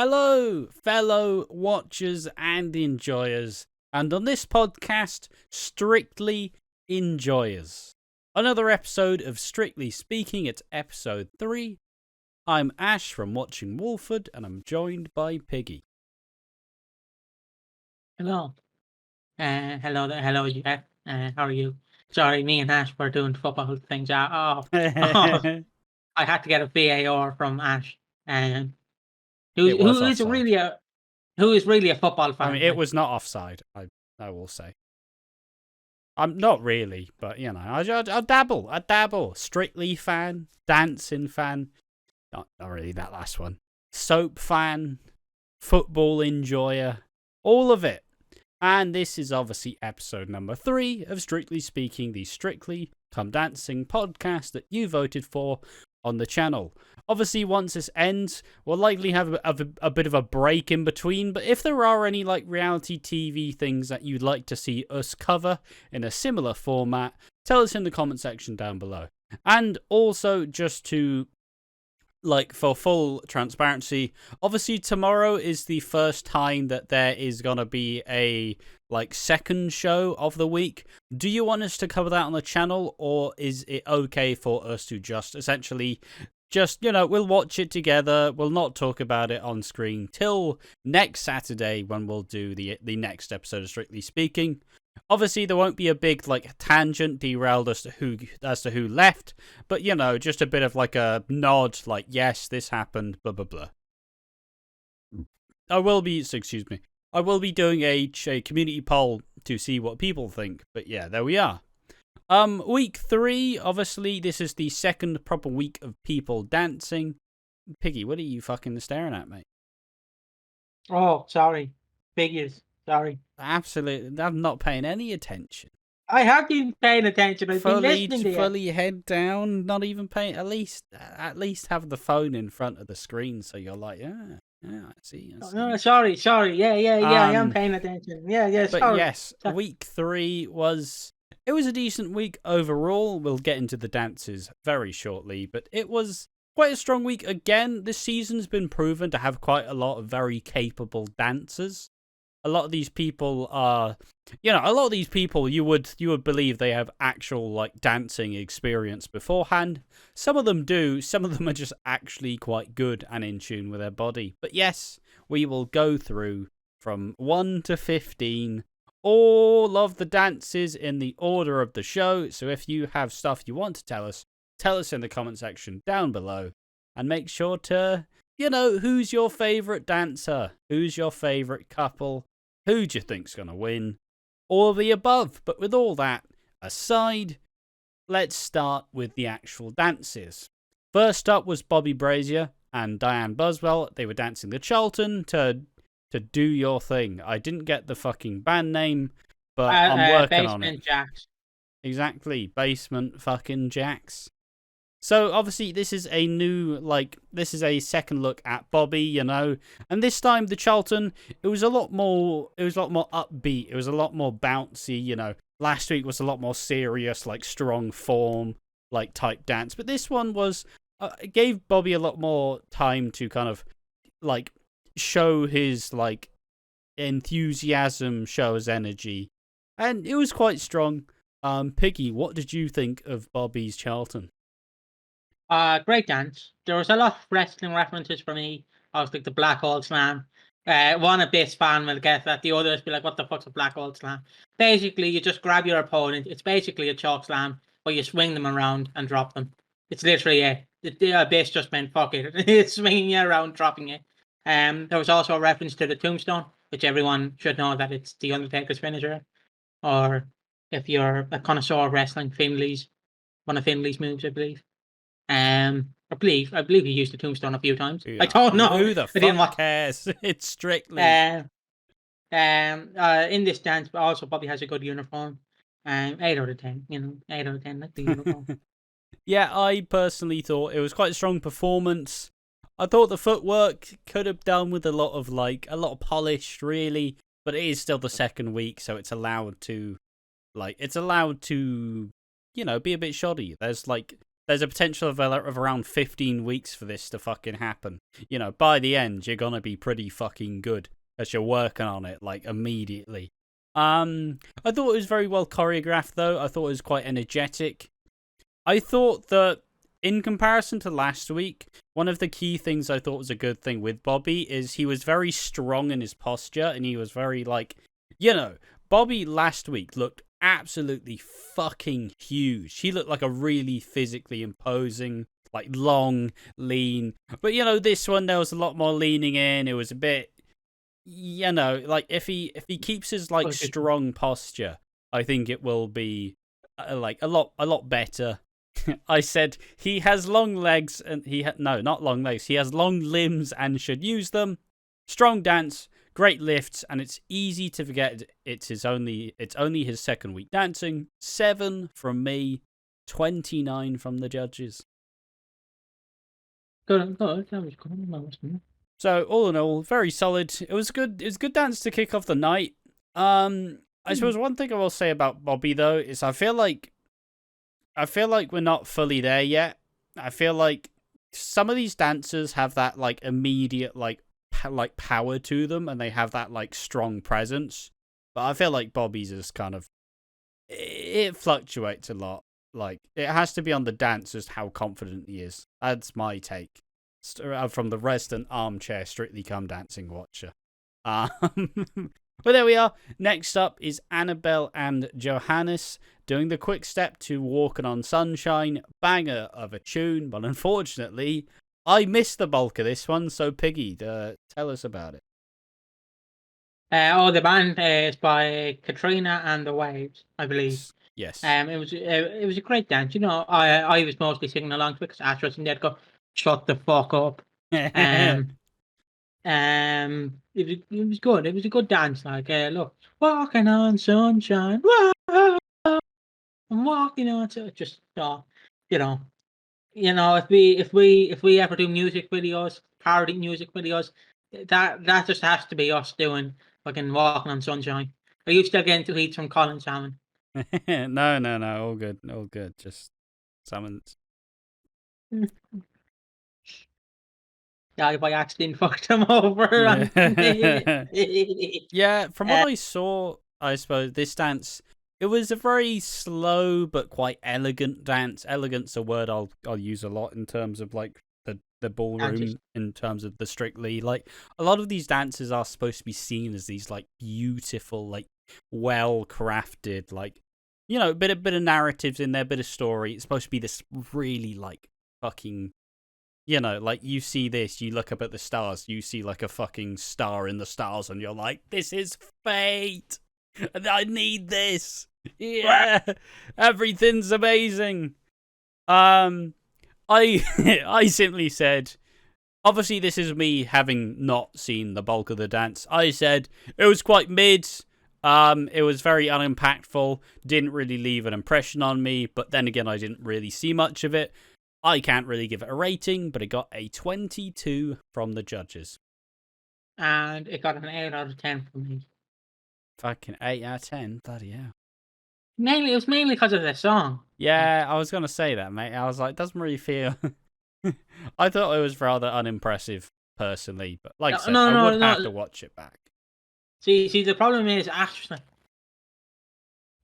Hello, fellow watchers and enjoyers, and on this podcast, strictly enjoyers. Another episode of Strictly Speaking, it's episode 3. I'm Ash from Watching Walford, and I'm joined by Piggy. Hello. Hello there. Hello, yeah. How are you? Sorry, me and Ash were doing football things. I had to get a VAR from Ash. Who It was is offside. really a football fan. I mean, it was not offside, I will say. I'm not really, but, you know, I dabble. Strictly fan, dancing fan, not really that last one. Soap fan, football enjoyer, all of it. And this is obviously episode number 3 of Strictly Speaking, the Strictly Come Dancing podcast that you voted for on the channel. Obviously, once this ends, we'll likely have a bit of a break in between, but if there are any like reality TV things that you'd like to see us cover in a similar format, tell us in the comment section down below. And also, just to for full transparency, obviously tomorrow is the first time that there is gonna be a second show of the week. Do you want us to cover that on the channel, or is it okay for us to just essentially we'll watch it together, we'll not talk about it on screen till next Saturday when we'll do the next episode of Strictly Speaking? Obviously, there won't be a big tangent derailed as to who left, but just a bit of a nod, yes, this happened, blah blah blah. I will be doing a community poll to see what people think, but yeah, there we are. Week 3, obviously, this is the second proper week of people dancing. Piggy, what are you fucking staring at, mate? Oh, sorry. Figures. Sorry. Absolutely, I'm not paying any attention. I have been paying attention. I've been listening to you. Fully head down, not even paying. At least have the phone in front of the screen so you're like, yeah, I see. No, sorry. Yeah, I am paying attention. Yeah, sorry. But yes, week 3 was a decent week overall. We'll get into the dances very shortly, but it was quite a strong week again. This season's been proven to have quite a lot of very capable dancers. A lot of these people are, you would believe they have actual dancing experience beforehand. Some of them do. Some of them are just actually quite good and in tune with their body. But yes, we will go through from 1 to 15 all of the dances in the order of the show. So if you have stuff you want to tell us in the comment section down below, and make sure to, who's your favorite dancer? Who's your favorite couple? Who do you think's going to win? All of the above. But with all that aside, let's start with the actual dances. First up was Bobby Brazier and Diane Buswell. They were dancing the Charlton to Do Your Thing. I didn't get the fucking band name, but I'm working on it. Basement Jacks. Exactly. Basement fucking Jacks. So obviously this is a new, this is a second look at Bobby, and this time the Charlton, it was a lot more upbeat. It was a lot more bouncy, Last week was a lot more serious, strong form, type dance. But this one was, it gave Bobby a lot more time to kind of, show his, enthusiasm, show his energy. And it was quite strong. Piggy, what did you think of Bobby's Charlton? Great dance. There was a lot of wrestling references for me. I was like the Black Hole Slam. One a base fan will get that. The others be like, what the fuck's a Black Hole Slam? Basically, you just grab your opponent. It's basically a chalk slam, but you swing them around and drop them. It's literally it. The base just meant fuck it. It's swinging you around, dropping it. There was also a reference to the Tombstone, which everyone should know that it's the Undertaker's finisher. Or if you're a connoisseur of wrestling, one of Finley's moves, I believe. I believe he used the Tombstone a few times. Yeah. I don't know. Who the fuck cares? It's strictly. In this dance, but also Bobby has a good uniform. 8 out of 10. 8 out of 10. Like the uniform. Yeah, I personally thought it was quite a strong performance. I thought the footwork could have done with a lot of polish, really, but it is still the second week, so it's allowed to, be a bit shoddy. there's a potential of around 15 weeks for this to fucking happen. You know, by the end, you're gonna be pretty fucking good as you're working on it, like, immediately. I thought it was very well choreographed, though. I thought it was quite energetic. I thought that, in comparison to last week, one of the key things I thought was a good thing with Bobby is he was very strong in his posture, and he was very, like, you know, Bobby last week looked absolutely fucking huge. He looked like a really physically imposing, like, long, lean. But, you know, this one, there was a lot more leaning in. It was a bit, you know, like, if he keeps his, like, strong posture, I think it will be, like, a lot better. I said he has long legs, and no, not long legs. He has long limbs and should use them. Strong dance, great lifts, and it's easy to forget it's only his second week dancing. 7 from me, 29 from the judges. Good. So all in all, very solid. It was good dance to kick off the night. I suppose one thing I will say about Bobby, though, is I feel like we're not fully there yet. I feel like some of these dancers have that, like, immediate, like power to them, and they have that, like, strong presence. But I feel like Bobby's is kind of, it fluctuates a lot. Like, it has to be on the dance as how confident he is. That's my take. From the resident armchair Strictly Come Dancing watcher. But there we are. Next up is Annabelle and Johannes doing the quick step to Walking on Sunshine. Banger of a tune, but unfortunately, I missed the bulk of this one. So, Piggy, tell us about it. The band is by Katrina and the Waves, I believe. Yes. It was a great dance. You know, I was mostly singing along to it because Ash was in there to go, shut the fuck up. It was good. It was a good dance. Like, look, walking on sunshine. Whoa, I'm walking on to just, you know, if we ever do music videos, parody music videos, that just has to be us doing fucking walking on sunshine. Are you still getting to eat some Colin salmon? No, all good. Just salmons. Yeah, by accident fucked him over. Yeah, from what I saw, I suppose this dance, it was a very slow but quite elegant dance. Elegant's a word I'll use a lot in terms of, like, the ballroom, dances. In terms of the Strictly. Like, a lot of these dances are supposed to be seen as these, like, beautiful, like, well crafted, like, you know, bit of narratives in there, bit of story. It's supposed to be this really, like, fucking, you know, like, you see this, you look up at the stars, you see, like, a fucking star in the stars, and you're like, this is fate. I need this. Yeah, everything's amazing. I simply said, obviously this is me having not seen the bulk of the dance. I said it was quite mid. It was very unimpactful. Didn't really leave an impression on me. But then again, I didn't really see much of it. I can't really give it a rating, but it got a 22 from the judges. And it got an 8 out of 10 from me. Fucking 8 out of 10? Bloody hell. It was mainly because of the song. Yeah, I was going to say that, mate. I was like, doesn't really feel... I thought it was rather unimpressive, personally. But like I said, I would have to watch it back. See, the problem is, actually,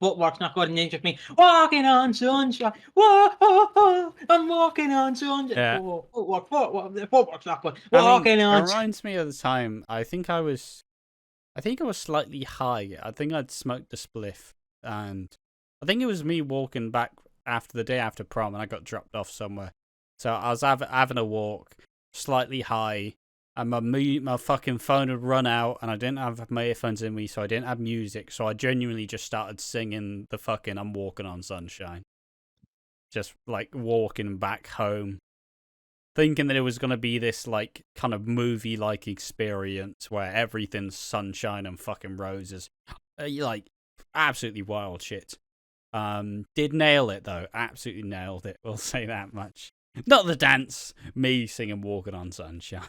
footwork's not good, and then just me walking on sunshine. Whoa, I'm walking on sunshine. Yeah. Footwork's not good. Walking on. It reminds me of the time. I think I was slightly high. I think I'd smoked a spliff, and I think it was me walking back after the day after prom, and I got dropped off somewhere. So I was having a walk, slightly high. And my fucking phone had run out, and I didn't have my earphones in me, so I didn't have music. So I genuinely just started singing the fucking I'm Walking on Sunshine. Just, like, walking back home. Thinking that it was going to be this, like, kind of movie-like experience where everything's sunshine and fucking roses. Like, absolutely wild shit. Did nail it, though. Absolutely nailed it. We'll say that much. Not the dance. Me singing Walking on Sunshine.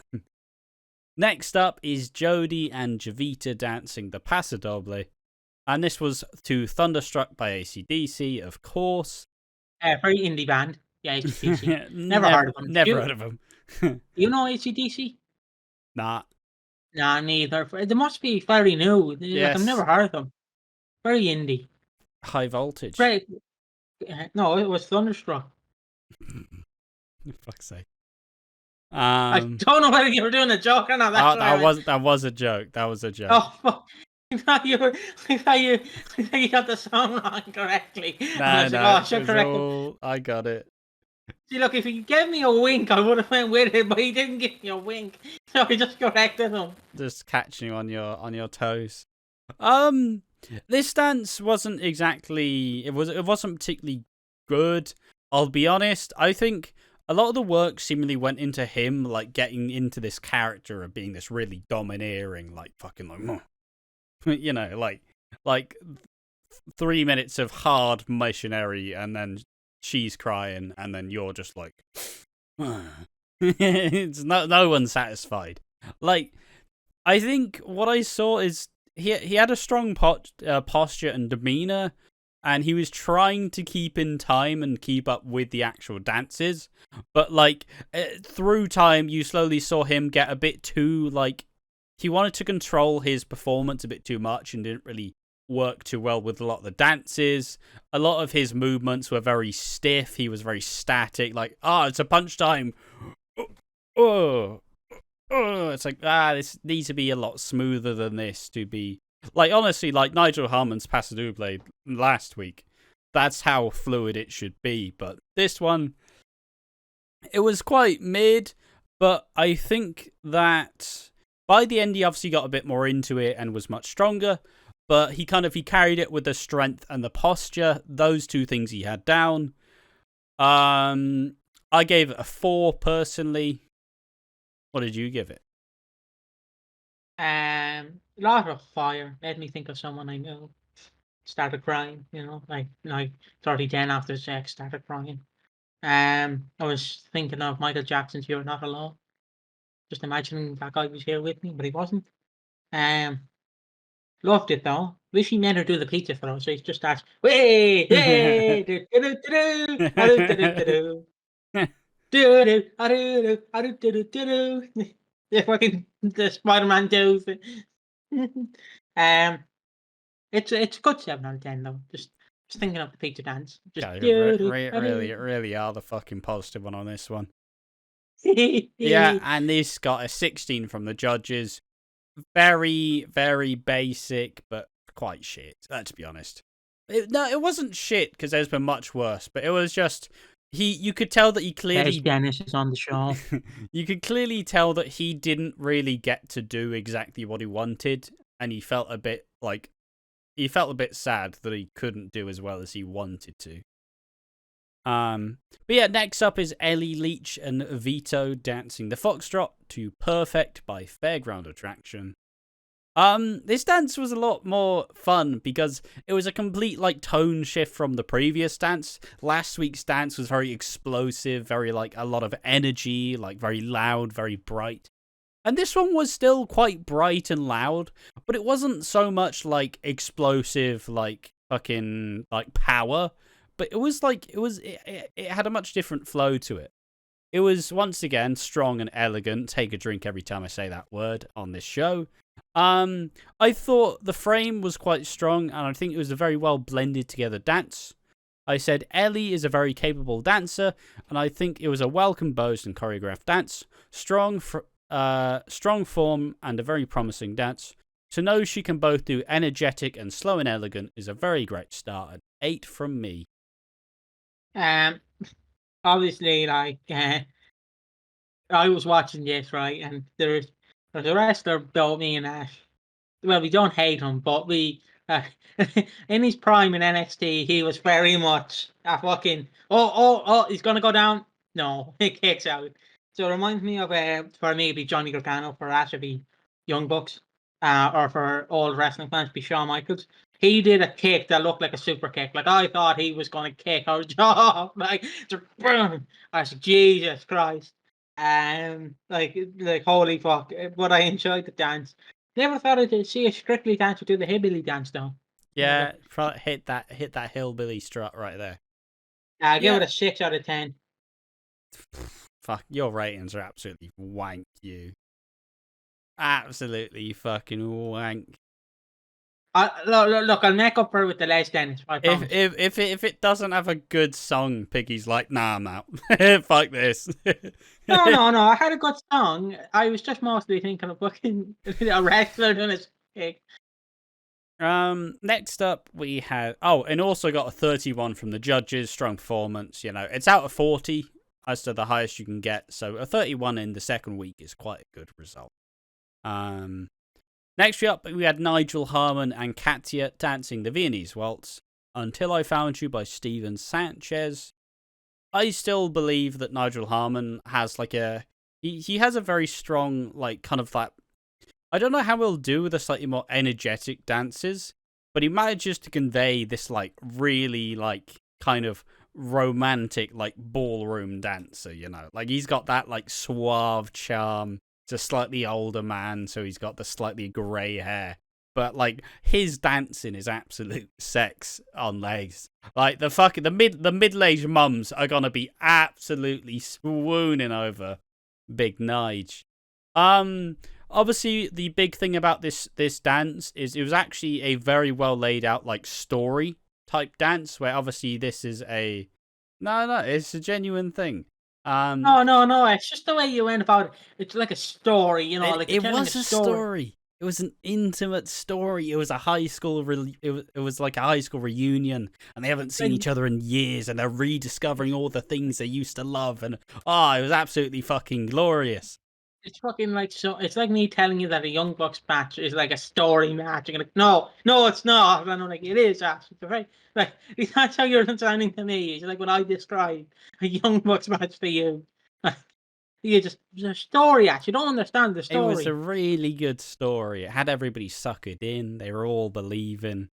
Next up is Jodie and Javita dancing the Paso Doble. And this was to Thunderstruck by AC/DC, of course. Very indie band. Yeah, AC/DC. Never heard of them. Never heard of them. You know AC/DC? Nah. Nah, neither. They must be very new. Like, I've never Yes. heard of them. Very indie. High voltage. Very. No, it was Thunderstruck. For fuck's sake. I don't know whether you were doing a joke or not. That was a joke. That was a joke. Oh, fuck. I thought you got the song wrong correctly. I got it. See, look, if he gave me a wink, I would have went with it, but he didn't give me a wink, so I just corrected him. Just catching you on your toes. This dance wasn't exactly. It wasn't particularly good. I'll be honest. I think a lot of the work seemingly went into him, like getting into this character of being this really domineering, like fucking like, you know, like 3 minutes of hard missionary, and then she's crying, and then you're just like, it's no one's satisfied. Like, I think what I saw is he had a strong posture and demeanor, and he was trying to keep in time and keep up with the actual dances. But like through time, you slowly saw him get a bit too like he wanted to control his performance a bit too much and didn't really work too well with a lot of the dances. A lot of his movements were very stiff. He was very static. Like, it's a punch time. It's like, this needs to be a lot smoother than this to be. Like, honestly, like Nigel Harmon's Paso Doble last week, that's how fluid it should be. But this one, it was quite mid, but I think that by the end he obviously got a bit more into it and was much stronger. But he carried it with the strength and the posture. Those two things he had down. I gave it a 4 personally. What did you give it? Lot of fire made me think of someone I knew. Started crying, like 30 after sex, started crying. I was thinking of Michael Jackson's "You're Not Alone." Just imagining that guy was here with me, but he wasn't. Loved it though. Wish he made her do the pizza for us. So he's just asked, "Way, hey, do do do do do do do do do." The fucking the Spider-Man does. It's a good 7 out of 10 though. Just thinking of the pizza dance. Just really are the fucking positive one on this one. Yeah, and this got a 16 from the judges. Very, very basic, but quite shit. Let's be honest. It wasn't shit because there's been much worse, but it was just you could tell that he clearly. Dennis is on the show. You could clearly tell that he didn't really get to do exactly what he wanted, and he felt a bit sad that he couldn't do as well as he wanted to. But yeah, next up is Ellie Leach and Vito dancing the foxtrot to Perfect by Fairground Attraction. This dance was a lot more fun because it was a complete tone shift from the previous dance. Last week's dance was very explosive, very a lot of energy, very loud, very bright. And this one was still quite bright and loud, but it wasn't so much explosive, fucking power. But it had a much different flow to it. It was, once again, strong and elegant. Take a drink every time I say that word on this show. I thought the frame was quite strong, and I think it was a very well blended together dance. I said Ellie is a very capable dancer, and I think it was a well composed and choreographed dance. Strong form and a very promising dance. To know she can both do energetic and slow and elegant is a very great start. An 8 from me. Obviously, I was watching this, right, and there's a wrestler below me and Ash. Well, we don't hate him, but we in his prime in NXT, he was very much a fucking he's gonna go down. No, he kicks out. So it reminds me of for me it'd be Johnny Gargano, for Ash it'd be Young Bucks, or for old wrestling fans it'd be Shawn Michaels. He did a kick that looked like a super kick. I thought he was going to kick our jaw. I was like, Jesus Christ. Holy fuck. But I enjoyed the dance. Never thought I'd see a Strictly dancer do the hillbilly dance though. Yeah, hit that hillbilly strut right there. I give it a 6 out of 10. fuck, your ratings are absolutely wank, you. Absolutely fucking wank. Look, I'll make up for it with the less Dennis. I promise. If it doesn't have a good song, Piggy's like, nah, I'm out. Fuck this. No. I had a good song. I was just mostly thinking of fucking a wrestler doing his kick. Next up we have and also got a 31 from the judges. Strong performance. You know, it's out of 40 as to the highest you can get. So a 31 in the second week is quite a good result. Next up we had Nigel Harman and Katya dancing the Viennese waltz. Until I Found You by Steven Sanchez. I still believe that Nigel Harman has like he has a very strong like kind of that. I don't know how he'll do with the slightly more energetic dances, but he manages to convey this like really like kind of romantic like ballroom dancer, you know. Like he's got that like suave charm. It's a slightly older man, so he's got the slightly grey hair. But like his dancing is absolute sex on legs. Like the middle-aged mums are gonna be absolutely swooning over Big Nige. Obviously, the big thing about this dance is it was actually a very well laid out like story type dance. Where obviously this is it's a genuine thing. No. It's just the way you went about it. It's like a story, you know. It was a story. It was an intimate story. It was a high school. It was like a high school reunion, and they haven't seen each other in years, and they're rediscovering all the things they used to love. And it was absolutely fucking glorious. It's fucking like it's like me telling you that a Young Bucks match is like a story match. You're like, no, it's not. And I'm like, it is actually right. Like that's how you're understanding to me. It's like when I describe a Young Bucks match to you. It's a story actually. You don't understand the story. It was a really good story. It had everybody suckered in. They were all believing.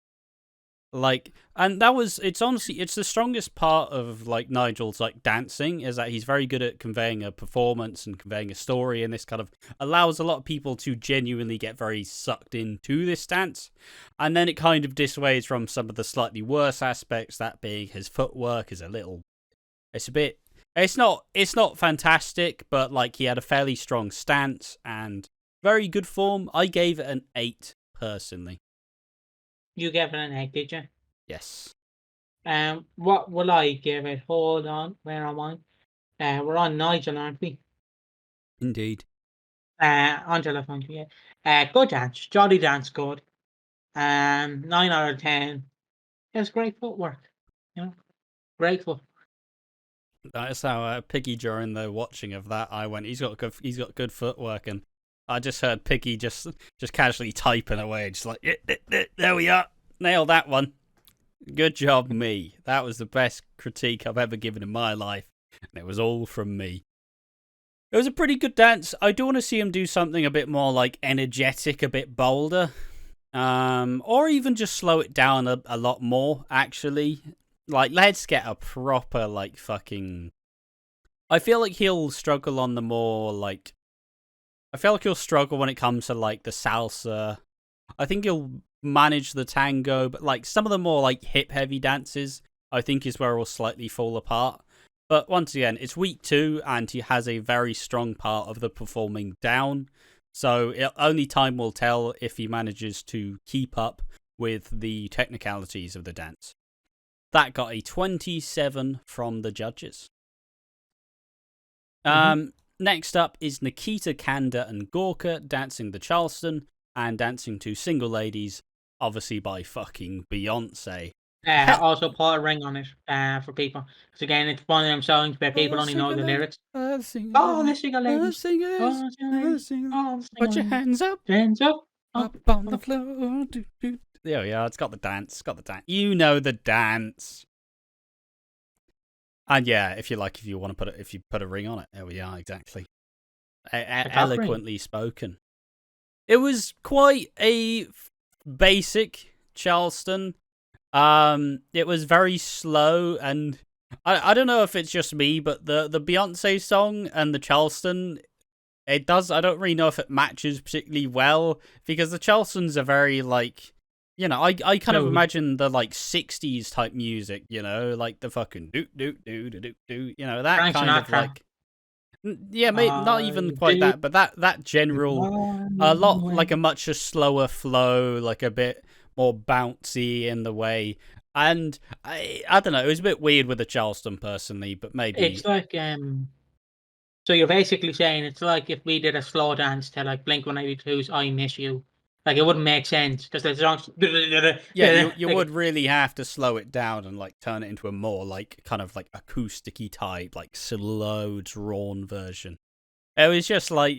And it's the strongest part of like Nigel's like dancing is that he's very good at conveying a performance and conveying a story, and this kind of allows a lot of people to genuinely get very sucked into this dance. And then it kind of dissuades from some of the slightly worse aspects, that being his footwork is it's not fantastic, but like he had a fairly strong stance and very good form. I gave it an 8 personally. You gave it an 8, did you? Yes. What will I give it? Hold on, where am I? We're on Nigel, aren't we? Indeed. Angela, thank you. Good dance, jolly dance, good. 9 out of 10. It was great footwork, you know, great footwork. That's how Piggy during the watching of that I went. He's got good footwork, and I just heard Piggy just casually typing away, just like there we are, nailed that one. Good job, me. That was the best critique I've ever given in my life, and it was all from me. It was a pretty good dance. I do want to see him do something a bit more like energetic, a bit bolder, or even just slow it down a lot more. Actually, like let's get a proper like fucking. I feel like he'll struggle on the more like. I feel like he'll struggle when it comes to like the salsa. I think he'll manage the tango, but like some of the more like hip heavy dances, I think is where he'll slightly fall apart. But once again, it's week 2 and he has a very strong part of the performing down. So only time will tell if he manages to keep up with the technicalities of the dance. That got a 27 from the judges. Next up is Nikita, Kanda, and Gorka dancing the Charleston and dancing to Single Ladies, obviously by fucking Beyonce. Also put a ring on it for people. Because again, it's one of them songs where people only know the lyrics. The single ladies. Put your hands up. Hands up. Up on the floor. There we are. It's got the dance. You know the dance. And yeah, if you want to put a ring on it, there we are. Exactly. Eloquently spoken. It was quite a basic Charleston. It was very slow, and I don't know if it's just me, but the Beyonce song and the Charleston, I don't really know if it matches particularly well, because the Charlestons are very like, you know, I kind of imagine the like 60s type music, you know, like the fucking do, you know, that kind of like, Yeah, maybe not even quite that, but that general, a lot like a much slower flow, like a bit more bouncy in the way. And I don't know, it was a bit weird with the Charleston personally, but maybe It's like So you're basically saying it's like if we did a slow dance to like Blink-182's "I Miss You," like it wouldn't make sense because the songs. yeah, you like, would really have to slow it down and like turn it into a more like kind of like acousticy type, like slow drawn version. It was just like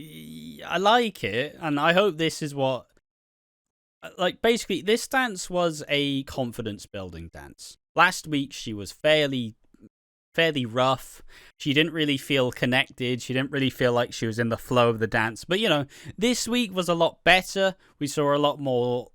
I like it, and I hope this is what like basically this dance was a confidence building dance. Last week she was fairly rough. She didn't really feel connected. She didn't really feel like she was in the flow of the dance. But this week was a lot better. We saw a lot more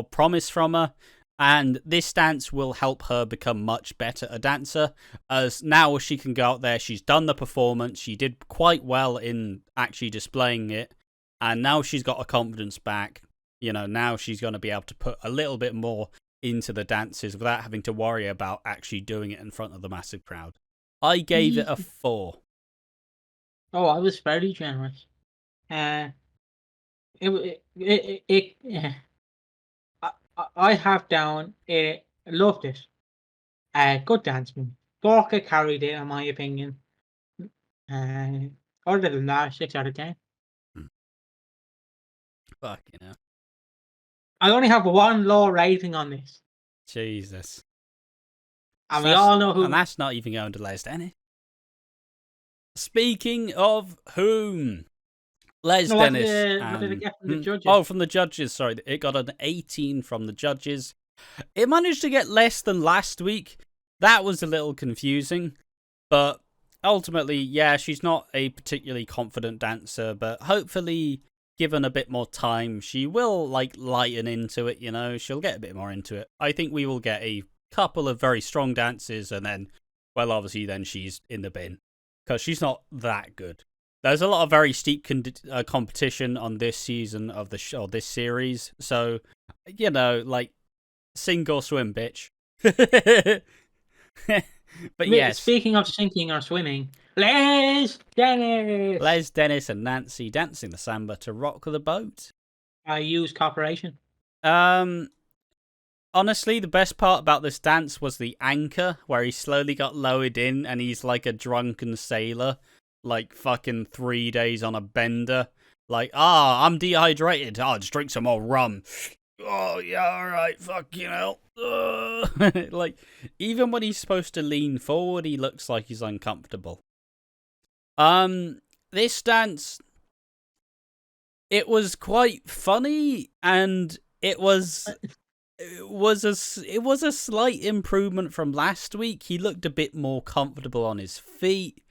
promise from her. And this dance will help her become much better a dancer. As now she can go out there, she's done the performance, she did quite well in actually displaying it, and now she's got her confidence back. Now she's going to be able to put a little bit more into the dances without having to worry about actually doing it in front of the massive crowd. I gave it a 4. Oh, I was very generous. Uh, yeah. I have down. Loved it. Good dance move. Gorka carried it, in my opinion. Other than that, 6 out of 10. Fucking hell. I only have one low rating on this, Jesus. and we all know who. And that's not even going to Les Dennis. Speaking of whom, Les Dennis. What did it get from the judges? Oh, from the judges, sorry. It got an 18 from the judges. It managed to get less than last week. That was a little confusing. But ultimately, yeah, she's not a particularly confident dancer. But hopefully, given a bit more time, she will lighten into it, She'll get a bit more into it. I think we will get a couple of very strong dances. And then, well, obviously, then she's in the bin. Because she's not that good. There's a lot of very steep competition on this season of this series. So, sink or swim, bitch. But yes. Speaking of sinking or swimming, Les Dennis and Nancy dancing the samba to rock the boat. I use cooperation. Honestly, the best part about this dance was the anchor, where he slowly got lowered in and he's like a drunken sailor, like fucking 3 days on a bender. Like, I'm dehydrated. Just drink some more rum. Oh, yeah, alright, fucking hell. Like, even when he's supposed to lean forward, he looks like he's uncomfortable. This dance, it was quite funny, and it was a slight improvement from last week. He looked a bit more comfortable on his feet.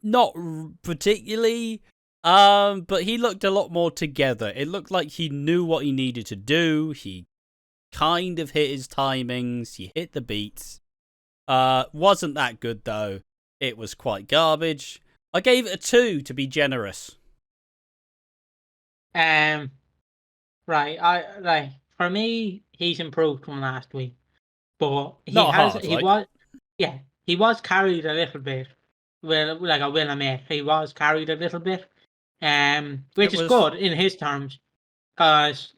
Not particularly, but he looked a lot more together. It looked like he knew what he needed to do. He kind of hit his timings. He hit the beats. Wasn't that good though. It was quite garbage. I gave it a 2 to be generous. Right. For me, he's improved from last week, but he was carried a little bit. Well, like I will admit, he was carried a little bit, which is good in his terms, because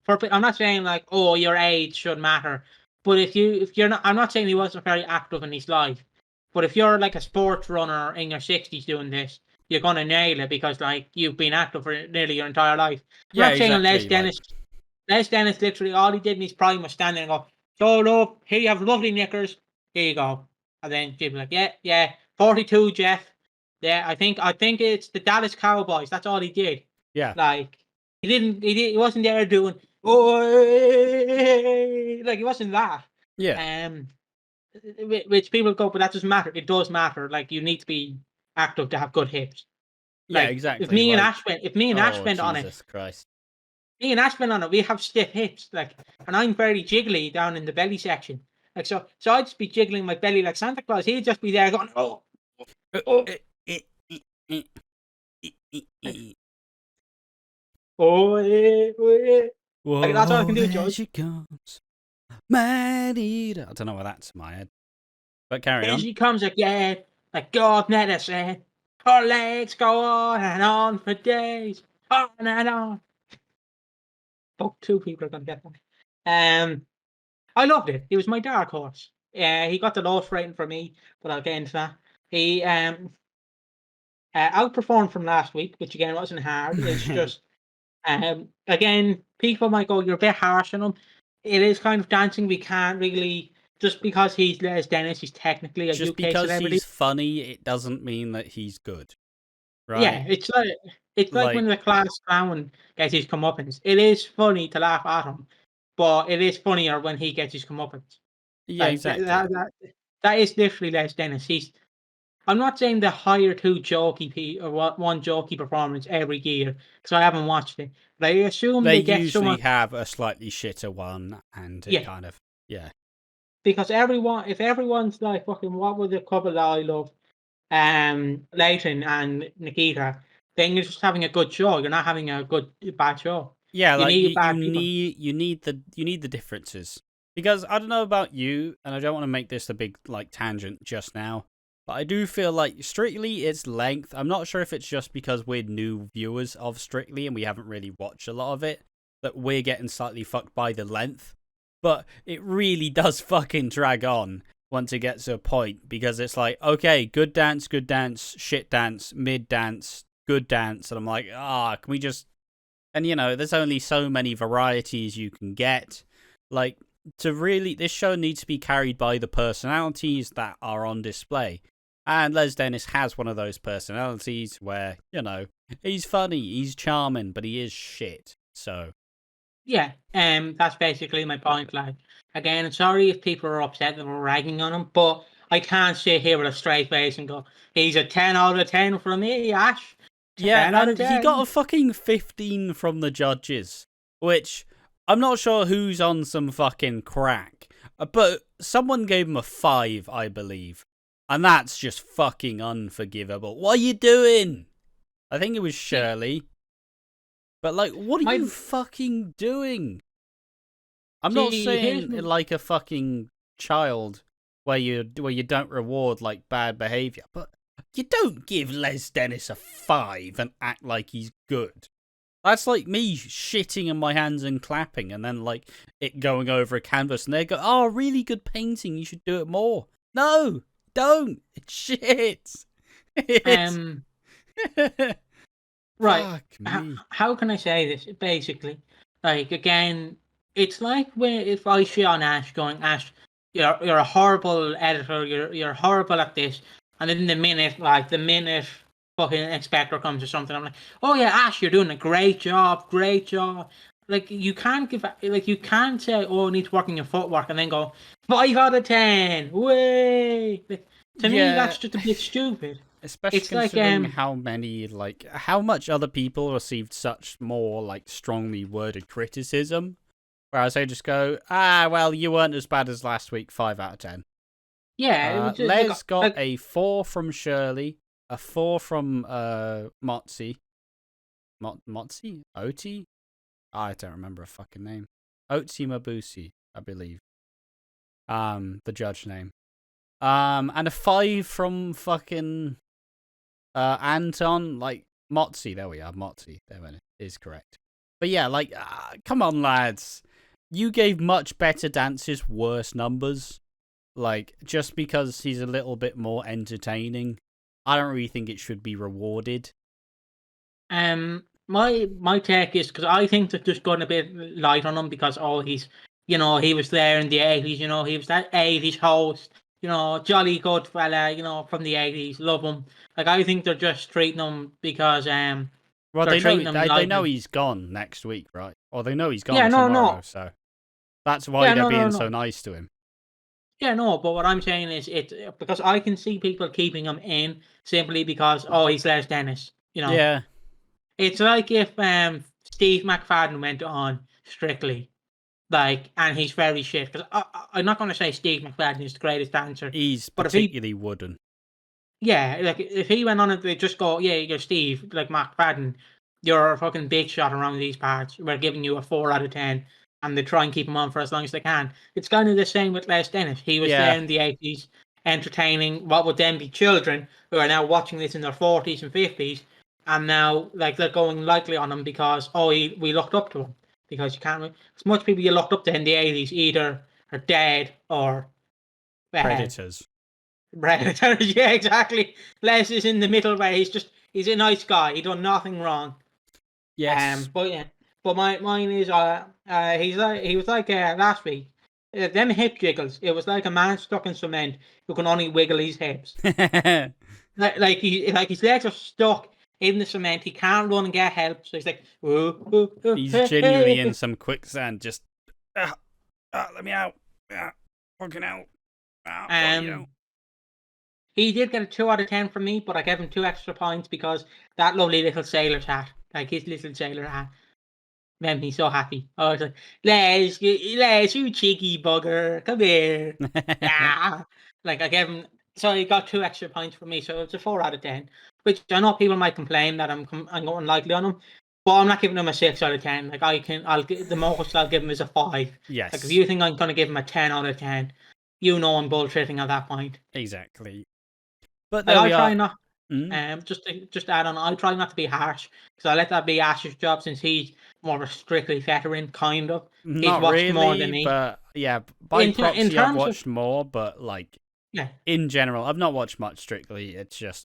I'm not saying like, oh, your age should matter, but if you're not, I'm not saying he wasn't very active in his life, but if you're like a sports runner in your 60s doing this, you're gonna nail it because like you've been active for nearly your entire life. I'm not saying Les Dennis. Les Dennis literally all he did in his prime was stand there and go, "So look, here you have lovely knickers. Here you go." And then she'd be like, "Yeah, 42, Jeff. Yeah, I think it's the Dallas Cowboys. That's all he did. Yeah, like he wasn't there doing like he wasn't that. Yeah. Which people go, but that doesn't matter. It does matter. Like you need to be active to have good hips. Yeah, Like, exactly. If me and Ash went on it, Jesus Christ. Me and Ash went on it. We have stiff hips, like, and I'm very jiggly down in the belly section. Like so I'd just be jiggling my belly like Santa Claus. He'd just be there going, oh. Like, that's all I can do, George. She comes, man eater. I don't know why that's in my head, but carry on. Here she comes again, like God met us, Our legs go on and on for days, on and on. Fuck, 2 people are gonna get that. I loved it. He was my dark horse. He got the lowest rating for me, but I'll get into that. He outperformed from last week, which again wasn't hard. It's just again, people might go, "You're a bit harsh on him." It is kind of dancing. We can't really just because he's Les Dennis. He's technically a Just UK because celebrity. he's funny, it doesn't mean that he's good, Yeah, right? it's like when the class clown gets his comeuppance. It is funny to laugh at him, but it is funnier when he gets his comeuppance. Yeah, Like exactly. that is literally Les Dennis. I'm not saying they hire 2 jokey or one jokey performance every year because I haven't watched it. But I assume They they get usually someone. have a slightly shitter one, and it Yeah, kind of because if everyone's like fucking, what were the couple that I love? Layton and Nikita. Then you're just having a good show. You're not having a bad show. yeah. You Like need bad people. you need the differences, because I don't know about you, and I don't want to make this a big like tangent just now, but I do feel like Strictly its length. I'm not sure if it's just because we're new viewers of Strictly and we haven't really watched a lot of it that we're getting slightly fucked by the length, but it really does fucking drag on once it gets to a point, because it's like, okay, good dance, shit dance, mid dance, good dance, and I'm like, can we just. And there's only so many varieties you can get. Like, this show needs to be carried by the personalities that are on display. And Les Dennis has one of those personalities where, he's funny, he's charming, but he is shit. So Yeah, that's basically my point. Like, again, sorry if people are upset that we're ragging on him, but I can't sit here with a straight face and go, he's a 10 out of 10 for me, Ash. yeah, 10 out of and he got 10. a fucking 15 from the judges, which I'm not sure who's on some fucking crack, but someone gave him a 5, I believe. And that's just fucking unforgivable. What are you doing? I think it was See, Shirley. But, like, what are my, you fucking doing? I'm not see, here's saying like a fucking child where you don't reward, like, bad behaviour, but you don't give Les Dennis a 5 and act like he's good. That's like me shitting in my hands and clapping, and then, like, it going over a canvas, and they go, "Oh, really good painting, you should do it more." No, don't. It's shit. It's... um, right. Fuck me. How can I say this? Basically, like, again, it's like when if I shit on Ash, going, Ash, you're a horrible editor. You're horrible at this. And then the minute fucking inspector comes or something, I'm like, oh yeah, Ash, you're doing a great job, great job. Like, you can't say, oh, I need to work on your footwork, and then go 5 out of 10. Way. Like, to me, Yeah, that's just a bit stupid. especially It's like considering how much other people received such more, like, strongly worded criticism. Whereas they just go, well, you weren't as bad as last week, 5 out of 10. yeah, it was just Les got like a 4 from Shirley, a 4 from Motzi. Motzi? Oti? I don't remember a fucking name. Otsi Mabusi, I believe. The judge name. And a 5 from fucking Anton, like, Motzi. There we are, Motzi. There it is, correct. But yeah, like, come on, lads. You gave much better dances worse numbers. Like, just because he's a little bit more entertaining, I don't really think it should be rewarded. my take is because I think they're just going a bit light on him because he's he was there in the 80s, he was that 80s host, jolly good fella, from the 80s, love him. Like, I think they're just treating him because Well, they're they know treating him they know lightly. he's gone next week, right? Or they know he's Yeah, gone no, tomorrow, no. so that's why Yeah, they're no, no, being so no. nice to him. Yeah, no, but what I'm saying is it's because I can see people keeping him in simply because he's Les Dennis. Yeah, It's like if Steve McFadden went on Strictly, like, and he's very shit. Because I'm not going to say Steve McFadden is the greatest dancer, he's but particularly wooden. like if he went on and they just go, yeah, you're Steve, like McFadden, you're a fucking big shot around these parts. We're giving you a 4 out of 10, and they try and keep him on for as long as they can. It's kind of the same with Les Dennis. He was Yeah, there in the 80s. entertaining what would then be children who are now watching this in their 40s and 50s, and now like they're going lightly on him because we looked up to him, because you can't, as much people you looked up to in the 80s either are dead or Predators. predators. Yeah, exactly. Les is in the middle where he's a nice guy. He done nothing wrong. Yes. But yeah, but mine is he was like last week. Them hip jiggles. It was like a man stuck in cement who can only wiggle his hips. like his legs are stuck in the cement. He can't run and get help. So he's like, he's genuinely in some quicksand. Just let me out. Fucking out. He did get a 2 out of 10 from me, but I gave him 2 extra points because that lovely little sailor hat, like his little sailor hat, made me so happy. I was like, Les, you cheeky bugger, come here. Yeah. Like I gave him, so he got 2 extra points from me, so it's a 4 out of 10. Which I know people might complain that I'm going lightly on him, but I'm not giving him a 6 out of 10. Like the most I'll give him is a 5. Yes. Like if you think I'm gonna give him a 10 out of 10, you know I'm bullshitting at that point. Exactly. But Like, I try not. Just add on. I try not to be harsh because I let that be Ash's job since he's more of a strictly veteran kind of. He's not watched really, more than me. But yeah, by proxy, I've watched more. But like, yeah, in general, I've not watched much Strictly. It's just,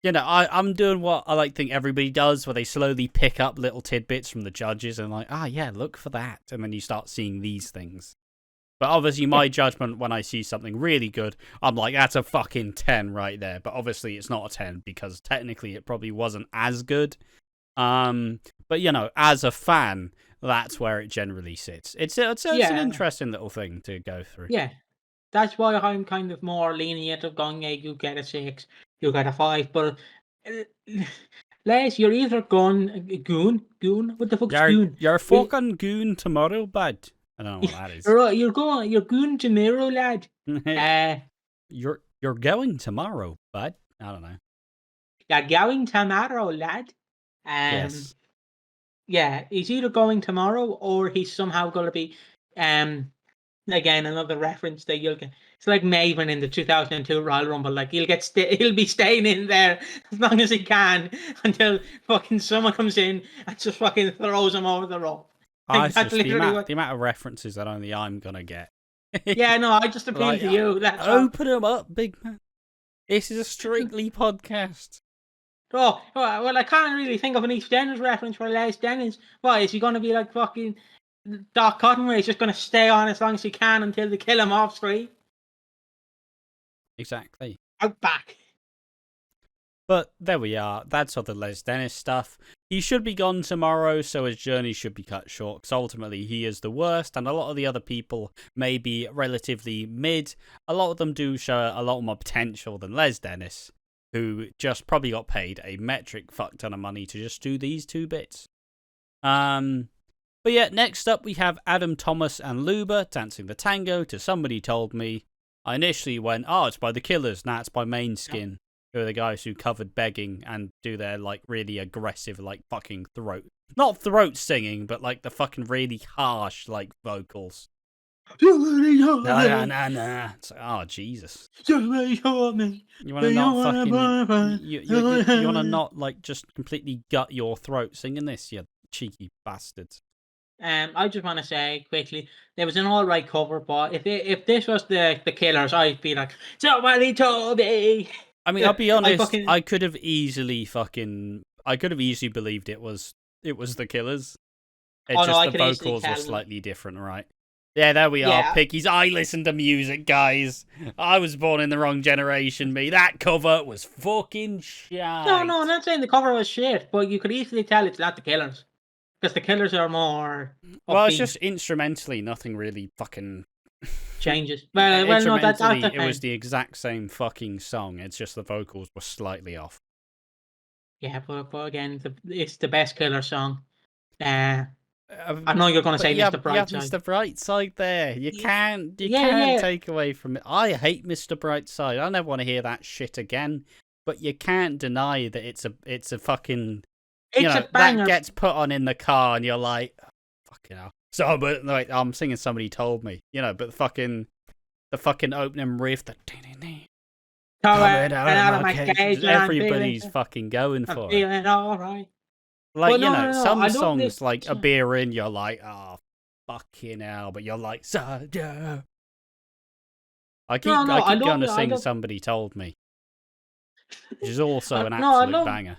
I'm doing what I think everybody does, where they slowly pick up little tidbits from the judges and like, yeah, look for that, and then you start seeing these things. But obviously, my judgment when I see something really good, I'm like, that's a fucking 10 right there. But obviously, it's not a 10 because technically it probably wasn't as good. But as a fan, that's where it generally sits. It's an interesting little thing to go through. Yeah, that's why I'm kind of more lenient of going, hey, you get a 6, you get a 5. But Les, you're either goon. What the fuck's goon? You're a fucking goon tomorrow, bud. I don't know what that is. You're going tomorrow, lad. You're going tomorrow, bud. I don't know. You're going tomorrow, lad. Yes. Yeah, he's either going tomorrow or he's somehow going to be, again, another reference that you'll get. It's like Maven in the 2002 Royal Rumble. Like he'll be staying in there as long as he can until fucking someone comes in and just fucking throws him over the rope. Like, that's literally the amount of references that only I'm gonna get. Yeah, no, I just appeal to you. Open them up, big man. This is a Strictly podcast. Oh, well, I can't really think of an EastEnders reference for Les Dennis. What, is he going to be like fucking Doc Cotton, where he's just going to stay on as long as he can until they kill him off screen? Exactly. Out back. But there we are. That's all the Les Dennis stuff. He should be gone tomorrow, so his journey should be cut short, because ultimately he is the worst, and a lot of the other people may be relatively mid. A lot of them do show a lot more potential than Les Dennis, who just probably got paid a metric fuck ton of money to just do these 2 bits. But yeah, next up we have Adam Thomas and Luba dancing the tango to Somebody Told Me. I initially went, it's by The Killers, nah, it's by Main Skin. Who are the guys who covered Begging and do their like really aggressive like fucking not throat singing, but like the fucking really harsh like vocals. Nah. It's like, oh Jesus. You wanna not fucking you wanna not like just completely gut your throat singing this, you cheeky bastards. I just want to say quickly, there was an alright cover, but if this was the Killers, I'd be like, Somebody Told Me. I mean, I'll be honest. I could have easily believed it was the Killers. The vocals were slightly different, right? Yeah, there we are, Piggies. I listen to music, guys. I was born in the wrong generation, me. That cover was fucking shit. No, I'm not saying the cover was shit, but you could easily tell it's not the Killers. Because the Killers are more upbeat. Well, it's just instrumentally, nothing really fucking changes. Well, no, that's it was the exact same fucking song. It's just the vocals were slightly off. Yeah, but again, it's the best Killer song. I know you're going to say Mr. Brightside. Yeah, Mr. Brightside there. You can't take away from it. I hate Mr. Brightside. I never want to hear that shit again. But you can't deny that it's a fucking... It's a banger. That gets put on in the car and you're like, fucking hell. So, but like, I'm singing Somebody Told Me, but the fucking opening riff, Coming out out of of my my cage. cage and Everybody's fucking going I'm for it. feeling all right. Like, But you know, no. some I love songs, this. like A Beer In, you're like, oh, fucking hell. But you're like, yeah. I keep I going love to it. I sing love. Somebody Told Me, which is also an No, I absolute love. banger.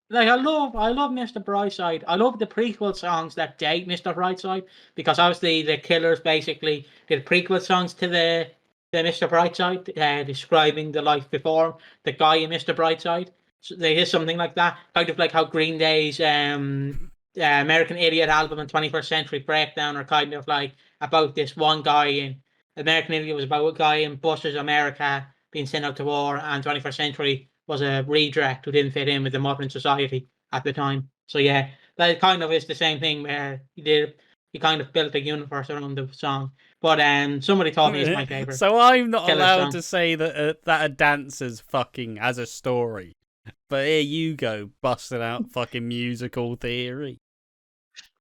Like I love Mr. Brightside. I love the prequel songs that date Mr. Brightside because obviously the Killers basically did prequel songs to the Mr. Brightside, describing the life before the guy in Mr. Brightside. So they hear something like that, kind of like how Green Day's American Idiot album and 21st Century Breakdown are kind of like about this one guy in American Idiot was about a guy in Bush's America being sent out to war, and 21st Century was a redirect who didn't fit in with the modern society at the time. So yeah, that kind of is the same thing where he kind of built a universe around the song. But Somebody Told Me is my favorite So I'm not Killer allowed song. to say that that a dancer's fucking has a story. But here you go, busting out fucking musical theory.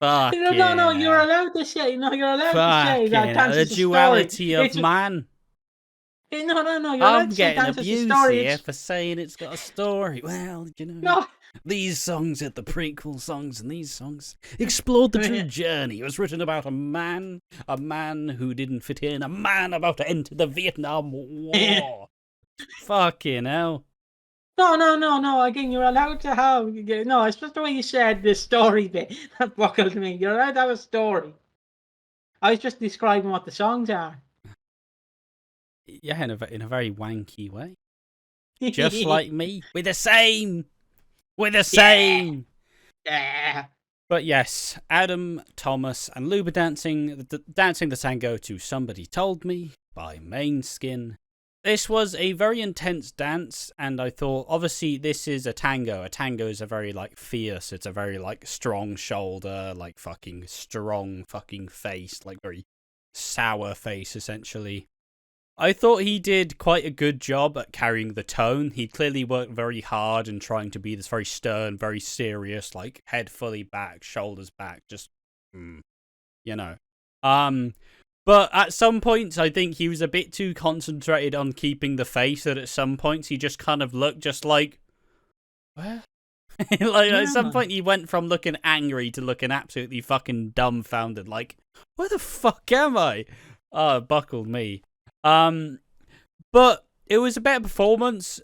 No, Fucking you're hell. allowed to say that Fucking hell. dance The is a story. duality of It's man. no, you're allowed I'm to say getting dance is a abused story. here It's for saying it's got a story. Well, you know, no. these songs are the prequel songs, and these songs explored the true journey. It was written about a man who didn't fit in, a man about to enter the Vietnam War. Fucking hell. No. Again, you're allowed to have. No, it's just the way you said the story bit that buckled me. You're allowed to have a story. I was just describing what the songs are. Yeah, in a very wanky way. Just like me. We're the same. We're the same. Yeah. But yes, Adam, Thomas, and Luba dancing the tango to Somebody Told Me by Mainskin. This was a very intense dance, and I thought, obviously, this is a tango. A tango is a very, like, fierce, it's a very, like, strong shoulder, like, fucking strong fucking face, like, very sour face, essentially. I thought he did quite a good job at carrying the tone. He clearly worked very hard and trying to be this very stern, very serious, like, head fully back, shoulders back, just, you know. But at some points, I think he was a bit too concentrated on keeping the face that at some points he just kind of looked just like, where? Like, at some point he went from looking angry to looking absolutely fucking dumbfounded, like, where the fuck am I? Oh, it buckled me. But it was a better performance,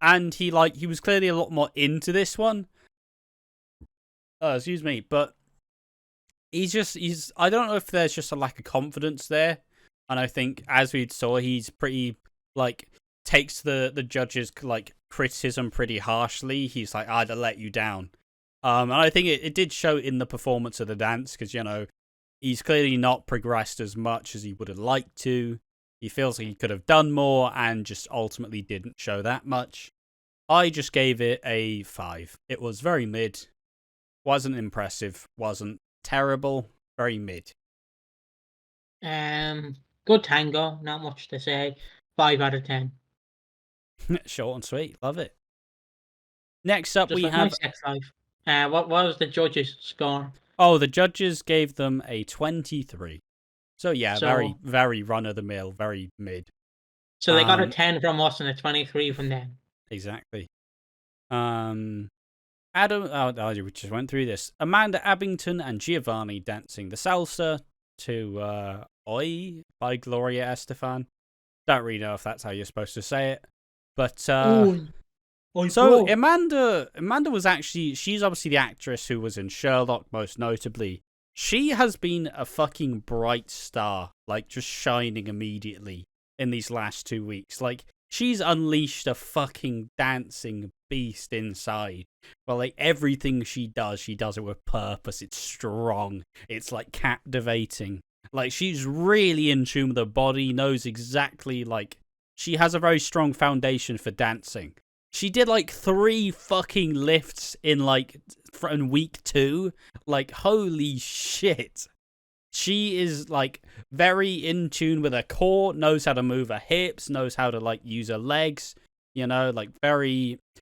and he was clearly a lot more into this one. Excuse me, but he's I don't know if there's just a lack of confidence there, and I think as we saw, he's pretty like takes the judges like criticism pretty harshly. He's like, I'd let you down, and I think it did show in the performance of the dance, because you know he's clearly not progressed as much as he would have liked to. He feels like he could have done more and just ultimately didn't show that much. I just gave it a 5. It was very mid. Wasn't impressive. Wasn't terrible. Very mid. Good tango. Not much to say. 5 out of 10. Short and sweet. Love it. Next up, Just we like have my sex life. What was the judges' score? Oh, the judges gave them a 23. So yeah, So- very, very run of the mill, very mid. So they got a 10 from us and a 23 from them. Exactly. Adam, we just went through this. Amanda Abington and Giovanni dancing the salsa to Oi by Gloria Estefan. Don't really know if that's how you're supposed to say it. But so Amanda was actually, she's obviously the actress who was in Sherlock most notably. She has been a fucking bright star, like just shining immediately in these last 2 weeks. Like, she's unleashed a fucking dancing beast inside. Well, like, everything she does it with purpose. It's strong. It's, like, captivating. Like, she's really in tune with her body, knows exactly, like, she has a very strong foundation for dancing. She did, like, 3 fucking lifts in, like, from week 2. Like, holy shit. She is, like, very in tune with her core, knows how to move her hips, knows how to, like, use her legs, you know, like,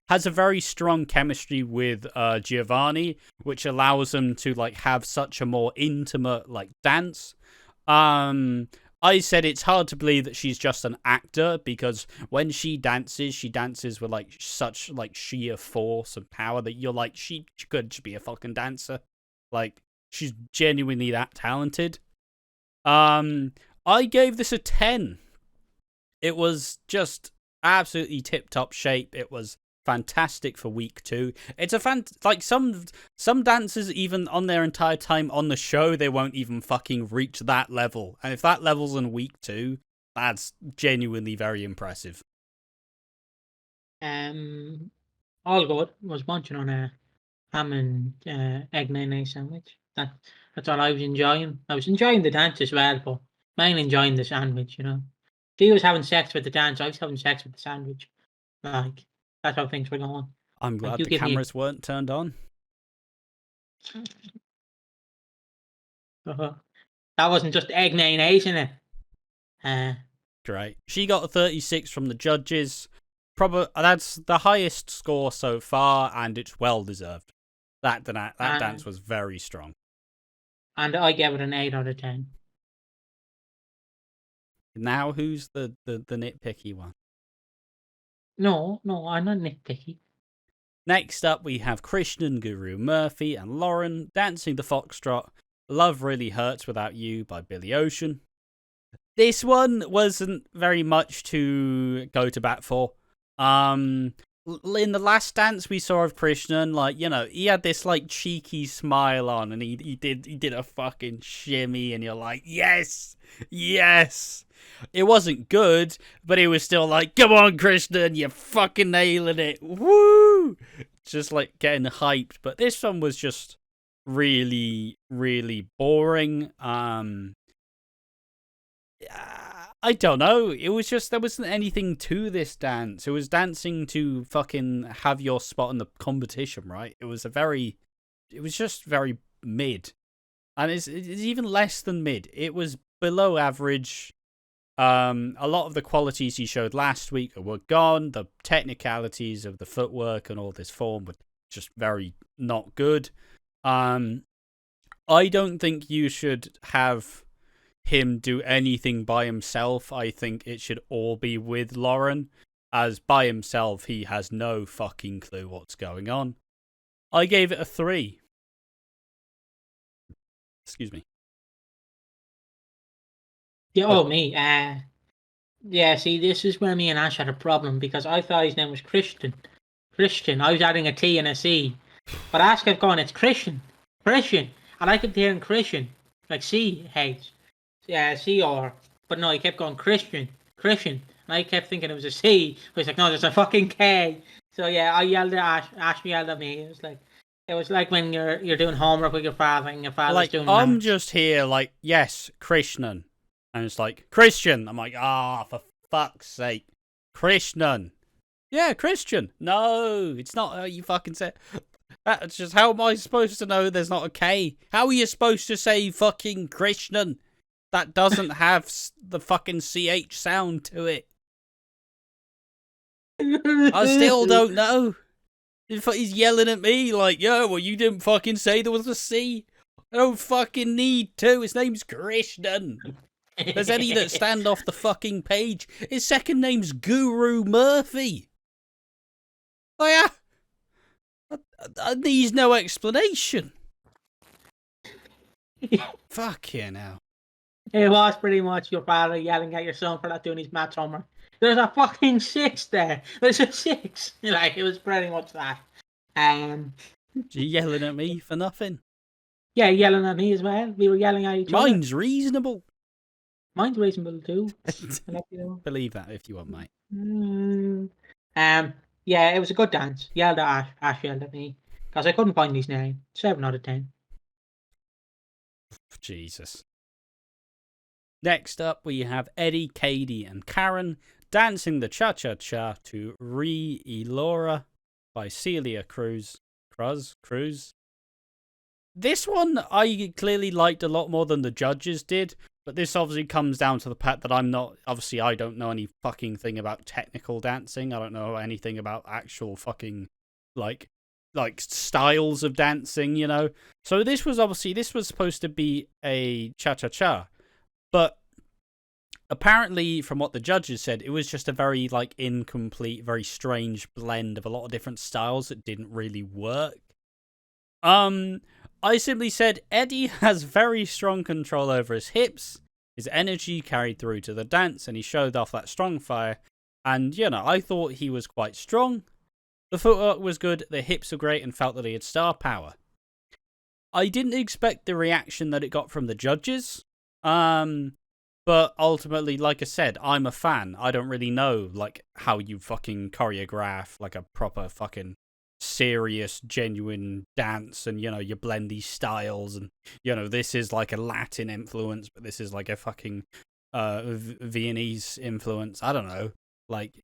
has a very strong chemistry with Giovanni, which allows them to, like, have such a more intimate, like, dance. I I said it's hard to believe that she's just an actor, because when she dances with like such like sheer force and power that you're like, she could just be a fucking dancer. Like, she's genuinely that talented. I gave this a 10. It was just absolutely tip-top shape. It was fantastic for week 2. It's like some dancers, even on their entire time on the show, they won't even fucking reach that level. And if that level's in week 2, that's genuinely very impressive. All good. Was munching on a ham and egg mayonnaise sandwich. That's all I was enjoying. I was enjoying the dance as well, but mainly enjoying the sandwich. You know, if he was having sex with the dance, I was having sex with the sandwich. Like, that's how things were going. I'm glad the cameras weren't turned on. That wasn't just egg mayonnaise in it. Great. She got a 36 from the judges. Probably that's the highest score so far, and it's well deserved. That dance was very strong. And I gave it an 8 out of 10. Now, who's the nitpicky one? No, I'm not nitpicky. Next up, we have Krishnan, Guru Murphy, and Lauren dancing the foxtrot. Love Really Hurts Without You by Billy Ocean. This one wasn't very much to go to bat for. In the last dance we saw of Krishnan, like, you know, he had this like cheeky smile on, and he did a fucking shimmy, and you're like, yes. It wasn't good, but he was still like, come on, Krishnan, you're fucking nailing it. Woo! Just like getting hyped. But this one was just really, really boring. I don't know. It was just, there wasn't anything to this dance. It was dancing to fucking have your spot in the competition, right? It was just very mid. And it's even less than mid. It was below average. A lot of the qualities he showed last week were gone. The technicalities of the footwork and all this form were just very not good. I don't think you should have him do anything by himself. I think it should all be with Lauren, as by himself he has no fucking clue what's going on. I gave it a 3. Excuse me. Yeah, me. Yeah, see, this is where me and Ash had a problem, because I thought his name was Christian. I was adding a T and a C. But Ash kept going, it's Christian. And I kept hearing Christian, like C-H. Yeah, C-R. But no, he kept going Christian. And I kept thinking it was a C. But he's like, no, there's a fucking K. So yeah, I yelled at Ash. Ash yelled at me. It was like when you're doing homework with your father, and your father's like, doing I'm maths. just here like, yes, Krishnan. And it's like, Christian. I'm like, for fuck's sake. Krishnan. Yeah, Christian. No, it's not how you fucking say it. That's just, how am I supposed to know there's not a K? How are you supposed to say fucking Krishnan? That doesn't have the fucking CH sound to it. I still don't know. He's yelling at me like, yo, well, you didn't fucking say there was a C. I don't fucking need to. His name's Krishnan. There's any that stand off the fucking page. His second name's Guru Murphy. Oh, yeah. Needs no explanation. Fuck you now. It was pretty much your father yelling at your son for not doing his maths homework. There's a fucking 6 there. There's a 6. Like, it was pretty much that. You yelling at me for nothing? Yeah, yelling at me as well. We were yelling at each other. Mine's reasonable. Mine's reasonable too. Believe that if you want, mate. Yeah, it was a good dance. Yelled at Ash. Ash yelled at me because I couldn't find his name. 7 out of 10. Jesus. Next up, we have Eddie, Katie, and Karen dancing the cha-cha-cha to Re-Elora by Celia Cruz. This one I clearly liked a lot more than the judges did, but this obviously comes down to the fact that I don't know any fucking thing about technical dancing. I don't know anything about actual fucking, like styles of dancing, you know? So this was supposed to be a cha-cha-cha, but apparently, from what the judges said, it was just a very like incomplete, very strange blend of a lot of different styles that didn't really work. I simply said Eddie has very strong control over his hips. His energy carried through to the dance, and he showed off that strong fire. And, I thought he was quite strong. The footwork was good, the hips were great, and felt that he had star power. I didn't expect the reaction that it got from the judges. But ultimately, like I said, I'm a fan. I don't really know, like, how you fucking choreograph, like, a proper fucking serious, genuine dance, and, you blend these styles, and, this is like a Latin influence, but this is like a fucking Viennese influence. I don't know. Like,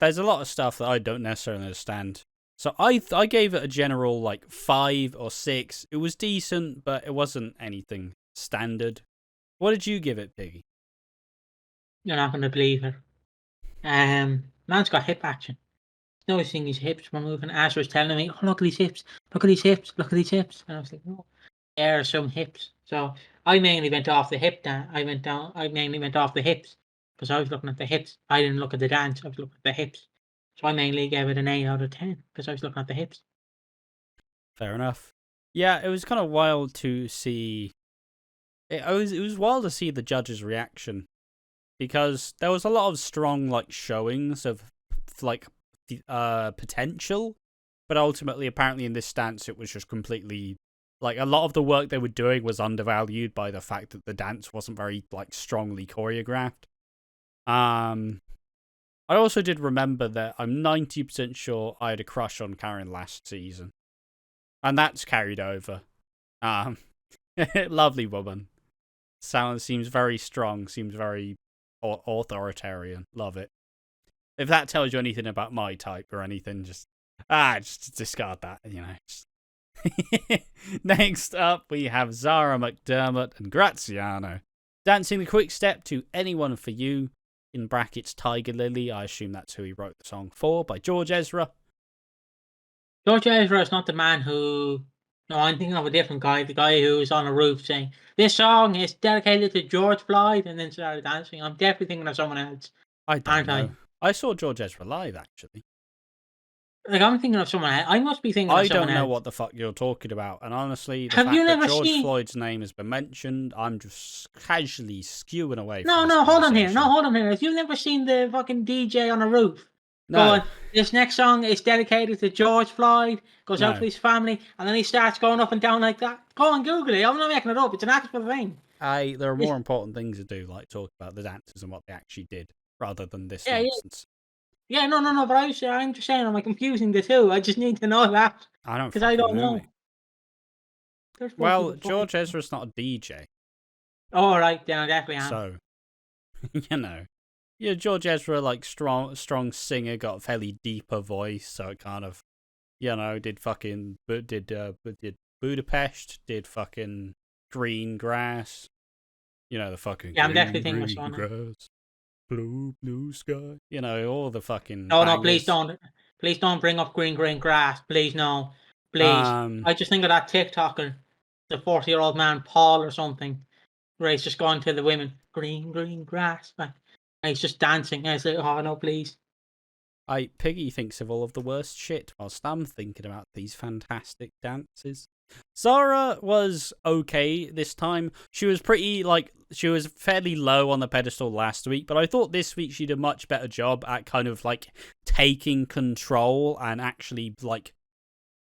there's a lot of stuff that I don't necessarily understand. So I gave it a general, like, 5 or 6. It was decent, but it wasn't anything standard. What did you give it, Piggy? You're not going to believe it. Man's got hip action. No, he's seeing his hips were moving. Ash was telling me, "Oh, look at these hips! Look at these hips! Look at these hips!" And I was like, "No, there are some hips." So I mainly went off the hip. I mainly went off the hips because I was looking at the hips. I didn't look at the dance. I was looking at the hips. So I mainly gave it an 8 out of 10 because I was looking at the hips. Fair enough. Yeah, it was kind of wild to see. It was wild to see the judges' reaction, because there was a lot of strong like showings of like the potential, but ultimately, apparently, in this stance, it was just completely like a lot of the work they were doing was undervalued by the fact that the dance wasn't very like strongly choreographed. I also did remember that I'm 90% sure I had a crush on Karen last season, and that's carried over. Lovely woman. Seems very strong. Seems very authoritarian. Love it. If that tells you anything about my type or anything, just discard that. Next up, we have Zara McDermott and Graziano dancing the quick step to Anyone for You, in brackets Tiger Lily. I assume that's who he wrote the song for, by George Ezra. George Ezra is not the man who. No, I'm thinking of a different guy. The guy who was on a roof saying, "This song is dedicated to George Floyd," and then started dancing. I'm definitely thinking of someone else. I don't know. I saw George Ezra live, actually. Like, I'm thinking of someone else. I must be thinking of someone else. I don't know what the fuck you're talking about. And honestly, the Have fact you never that George seen... Floyd's name has been mentioned, I'm just casually skewing away No, from this hold on here. conversation. No, hold on here. If you've never seen the fucking DJ on a roof, No. going, this next song is dedicated to George Floyd, goes out to his family, and then he starts going up and down like that. Go and Google it. I'm not making it up. It's an actual thing. There are more important things to do, like talk about the dancers and what they actually did, rather than this nonsense. Yeah, no, but I'm just saying, am I confusing the two? I just need to know that. I don't Because I don't know. Well, George Ezra's not a DJ. Oh, right, then I definitely am. So, Yeah, George Ezra, like, strong singer, got a fairly deeper voice, so it kind of, did Budapest, did fucking Green Grass, the fucking I'm definitely thinking of someone grass, blue sky, all the fucking No, bangers. please don't bring up green grass, please, no, please. I just think of that TikToker, the 40-year-old man, Paul or something, where he's just going to the women, green grass, like, and he's just dancing, and I say, oh, no, please. Piggy thinks of all of the worst shit, whilst I'm thinking about these fantastic dances. Zara was okay this time. She was she was fairly low on the pedestal last week, but I thought this week she did a much better job at kind of like taking control and actually like,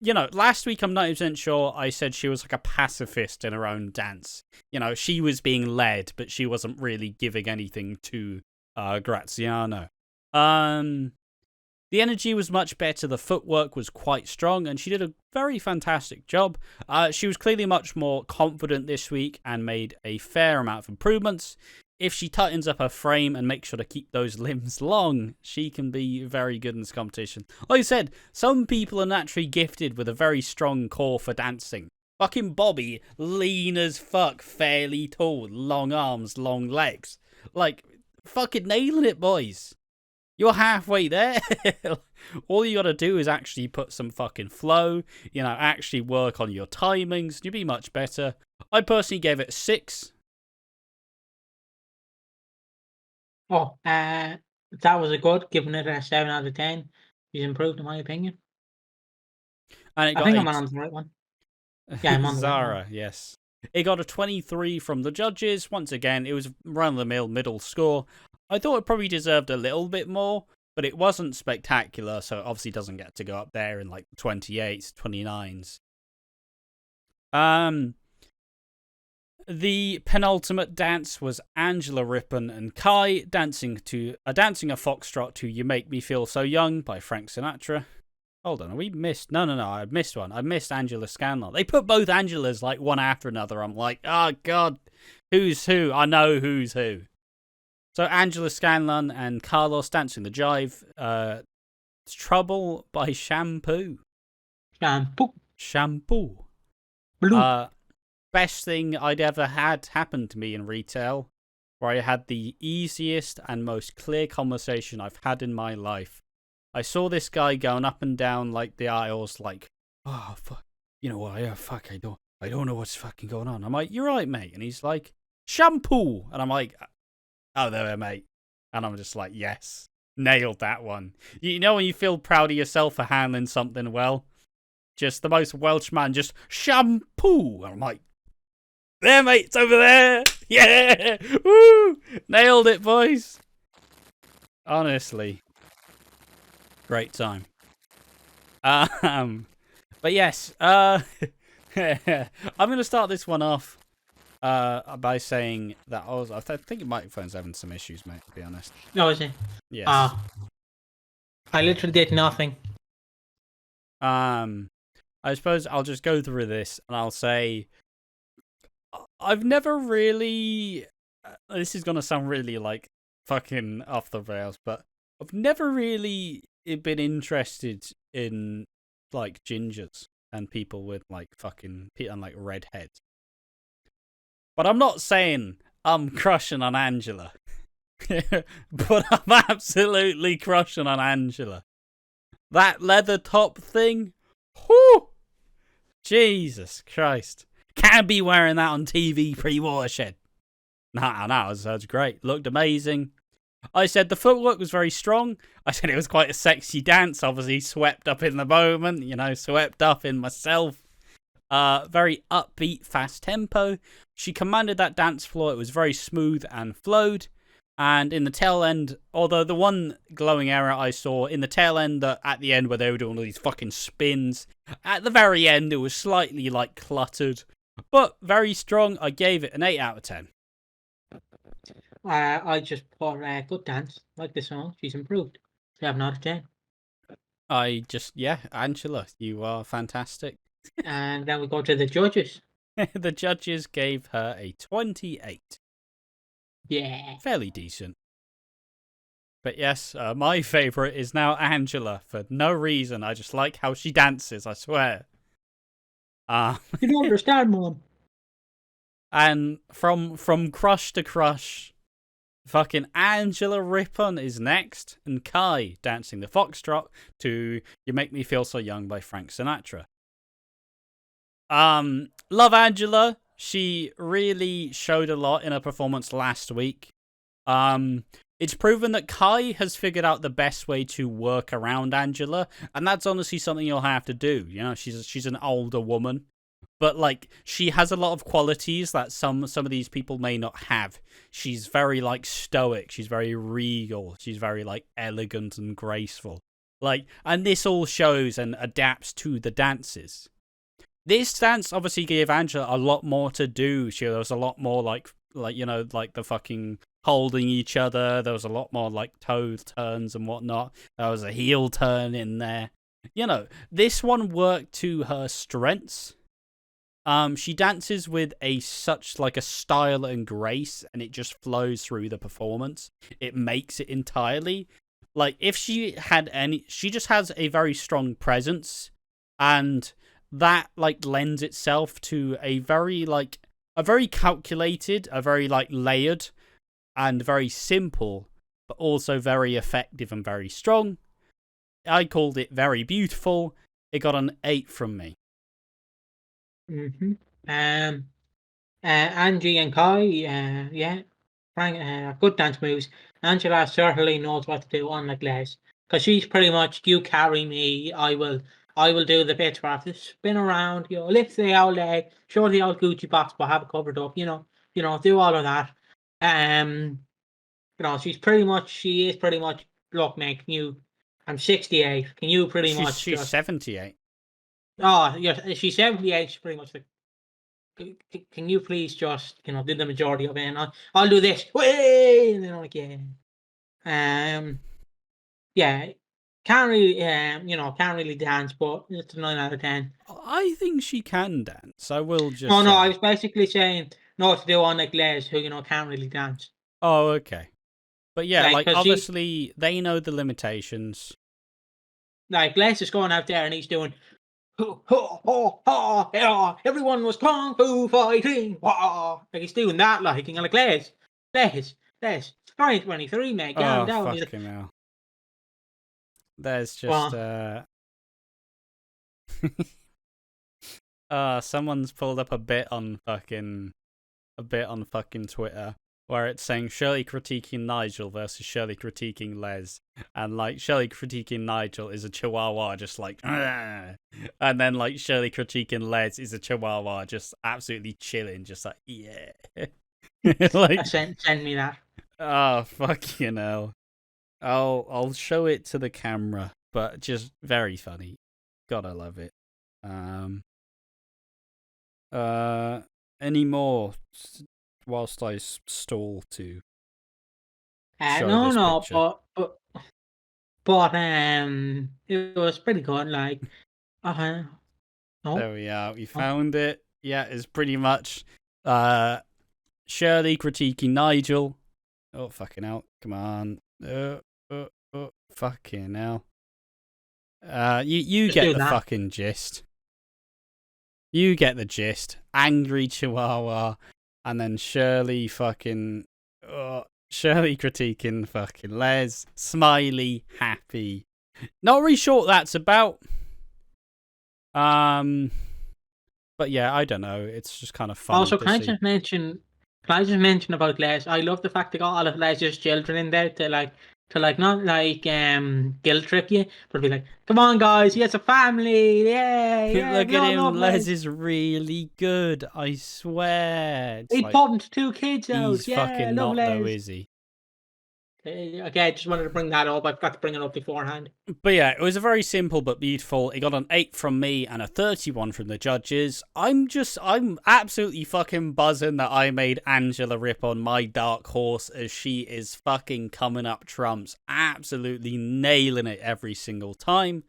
last week I'm 90% sure I said she was like a pacifist in her own dance. She was being led, but she wasn't really giving anything to Graziano. The energy was much better, the footwork was quite strong, and she did a very fantastic job. She was clearly much more confident this week and made a fair amount of improvements. If she tightens up her frame and makes sure to keep those limbs long, she can be very good in this competition. Like I said, some people are naturally gifted with a very strong core for dancing. Fucking Bobby, lean as fuck, fairly tall, long arms, long legs. Like, fucking nailing it, boys. You're halfway there. All you gotta do is actually put some fucking flow, actually work on your timings. You'll be much better. I personally gave it a 6. Oh, that was a good. Giving it a 7 out of 10. He's improved, in my opinion. And it I got think a I'm on the right one. Yeah, I'm on the right one. Zara, yes. It got a 23 from the judges. Once again, it was run-of-the-mill middle score. I thought it probably deserved a little bit more, but it wasn't spectacular, so it obviously doesn't get to go up there in like the 28s, 29s. The penultimate dance was Angela Rippon and Kai dancing a foxtrot to "You Make Me Feel So Young" by Frank Sinatra. Hold on, we missed? No, I missed one. I missed Angela Scanlon. They put both Angelas like one after another. I'm like, oh god, who's who? I know who's who. So Angela Scanlon and Carlos dancing the jive. Trouble by Shampoo. Shampoo. Blue. Best thing I'd ever had happen to me in retail, where I had the easiest and most clear conversation I've had in my life. I saw this guy going up and down like the aisles, like, oh fuck, you know what? Yeah, fuck, I don't know what's fucking going on. I'm like, you're right, mate. And he's like, shampoo, and I'm like, oh, there, mate. And I'm just like, yes, nailed that one. You know when you feel proud of yourself for handling something well? Just the most Welsh man, just shampoo. And I'm like, there, mate, it's over there. Yeah, woo, nailed it, boys. Honestly. Great time. But yes, I'm going to start this one off by saying that I think your microphone's having some issues, mate, to be honest. No, is it? Yes. I literally did nothing. I suppose I'll just go through this and I'll say I've never really... this is going to sound really, like, fucking off the rails, but I've never really been interested in like gingers and people with like fucking and like redheads. But I'm not saying I'm crushing on Angela. But I'm absolutely crushing on Angela. That leather top thing. Whoo! Jesus Christ. Can't be wearing that on TV pre-Watershed. No, that's great. Looked amazing. I said the footwork was very strong. I said it was quite a sexy dance, obviously swept up in the moment, swept up in myself. Very upbeat, fast tempo. She commanded that dance floor. It was very smooth and flowed. And in the tail end, although the one glowing area I saw in the tail end, at the end where they were doing all these fucking spins, at the very end it was slightly like cluttered, but very strong. I gave it an 8 out of 10. I just put good dance, like the song. She's improved. 7 out of 10. Angela, you are fantastic. And then we go to the judges. The judges gave her a 28. Yeah. Fairly decent. But yes, my favourite is now Angela for no reason. I just like how she dances, I swear. You don't understand, Mom. And from crush to crush, fucking Angela Rippon is next, and Kai dancing the foxtrot to "You Make Me Feel So Young" by Frank Sinatra. Love Angela. She really showed a lot in her performance last week. It's proven that Kai has figured out the best way to work around Angela, and that's honestly something you'll have to do. She's an older woman, but like she has a lot of qualities that some of these people may not have. She's very like stoic. She's very regal. She's very like elegant and graceful. And this all shows and adapts to the dances. This dance obviously gave Angela a lot more to do. There was a lot more like the fucking holding each other. There was a lot more like toe turns and whatnot. There was a heel turn in there. This one worked to her strengths. She dances with such a style and grace, and it just flows through the performance. It makes it entirely. Like if she just has a very strong presence, and that lends itself to a very calculated, a very layered, and very simple, but also very effective and very strong. I called it very beautiful. It got an 8 from me. Angie and Kai, Frank, good dance moves. Angela certainly knows what to do, unlike Les, because she's pretty much, you carry me, I will do the bits where I have to spin around, lift the old leg, show the old Gucci box, but have it covered up, do all of that. She is pretty much, look, mate, I'm 68. Can you pretty much She's just, 78. she's 78. She's pretty much like, can you please just, do the majority of it, and I'll do this, way, and then I'm like, yeah. Yeah, can't really dance, but it's a 9 out of 10. I think she can dance. I will just Oh no, I say. was basically saying no to do on like Les, who can't really dance. Oh, okay. But yeah, Like, like cause obviously they know the limitations. like Les is going out there and he's doing, ho, ho, ho, ha, yeah, everyone was kung fu fighting, wah. Like he's doing that, like, and you're like, Les, 2023, mate, calm Oh, down. He's like, fucking hell. There's just well, someone's pulled up a bit on fucking Twitter where it's saying Shirley critiquing Nigel versus Shirley critiquing Les, and like Shirley critiquing Nigel is a chihuahua just like and then like Shirley critiquing Les is a chihuahua just absolutely chilling, just like yeah. Like send me that. oh fucking hell. I'll show it to the camera, but just very funny. God, I love it. Any more whilst I stall to show No, this no, picture? but it was pretty good. Like, no, There we are. We no. found it. Yeah, it's pretty much Shirley critiquing Nigel. Oh fucking hell! Come on. Fucking hell. You Just get do the that. fucking gist. You get the gist. Angry Chihuahua, and then Shirley critiquing fucking Les. Smiley, happy. Not really sure what that's about. But yeah, I don't know. It's just kind of funny Also, to see. can I just mention about Les? I love the fact they got all of Les's children in there to not like guilt trip you, but be like, come on guys, he has a family, yeah, Look we at all him. love Les Les. is really good. I swear. It's He like pumped 2 kids he's out, yeah, fucking love not though, Les. is he? Okay, I just wanted to bring that up. I forgot to bring it up beforehand. But yeah, it was a very simple but beautiful. It got an 8 from me and a 31 from the judges. I'm absolutely fucking buzzing that I made Angela rip on my dark horse, as she is fucking coming up trumps, absolutely nailing it every single time. My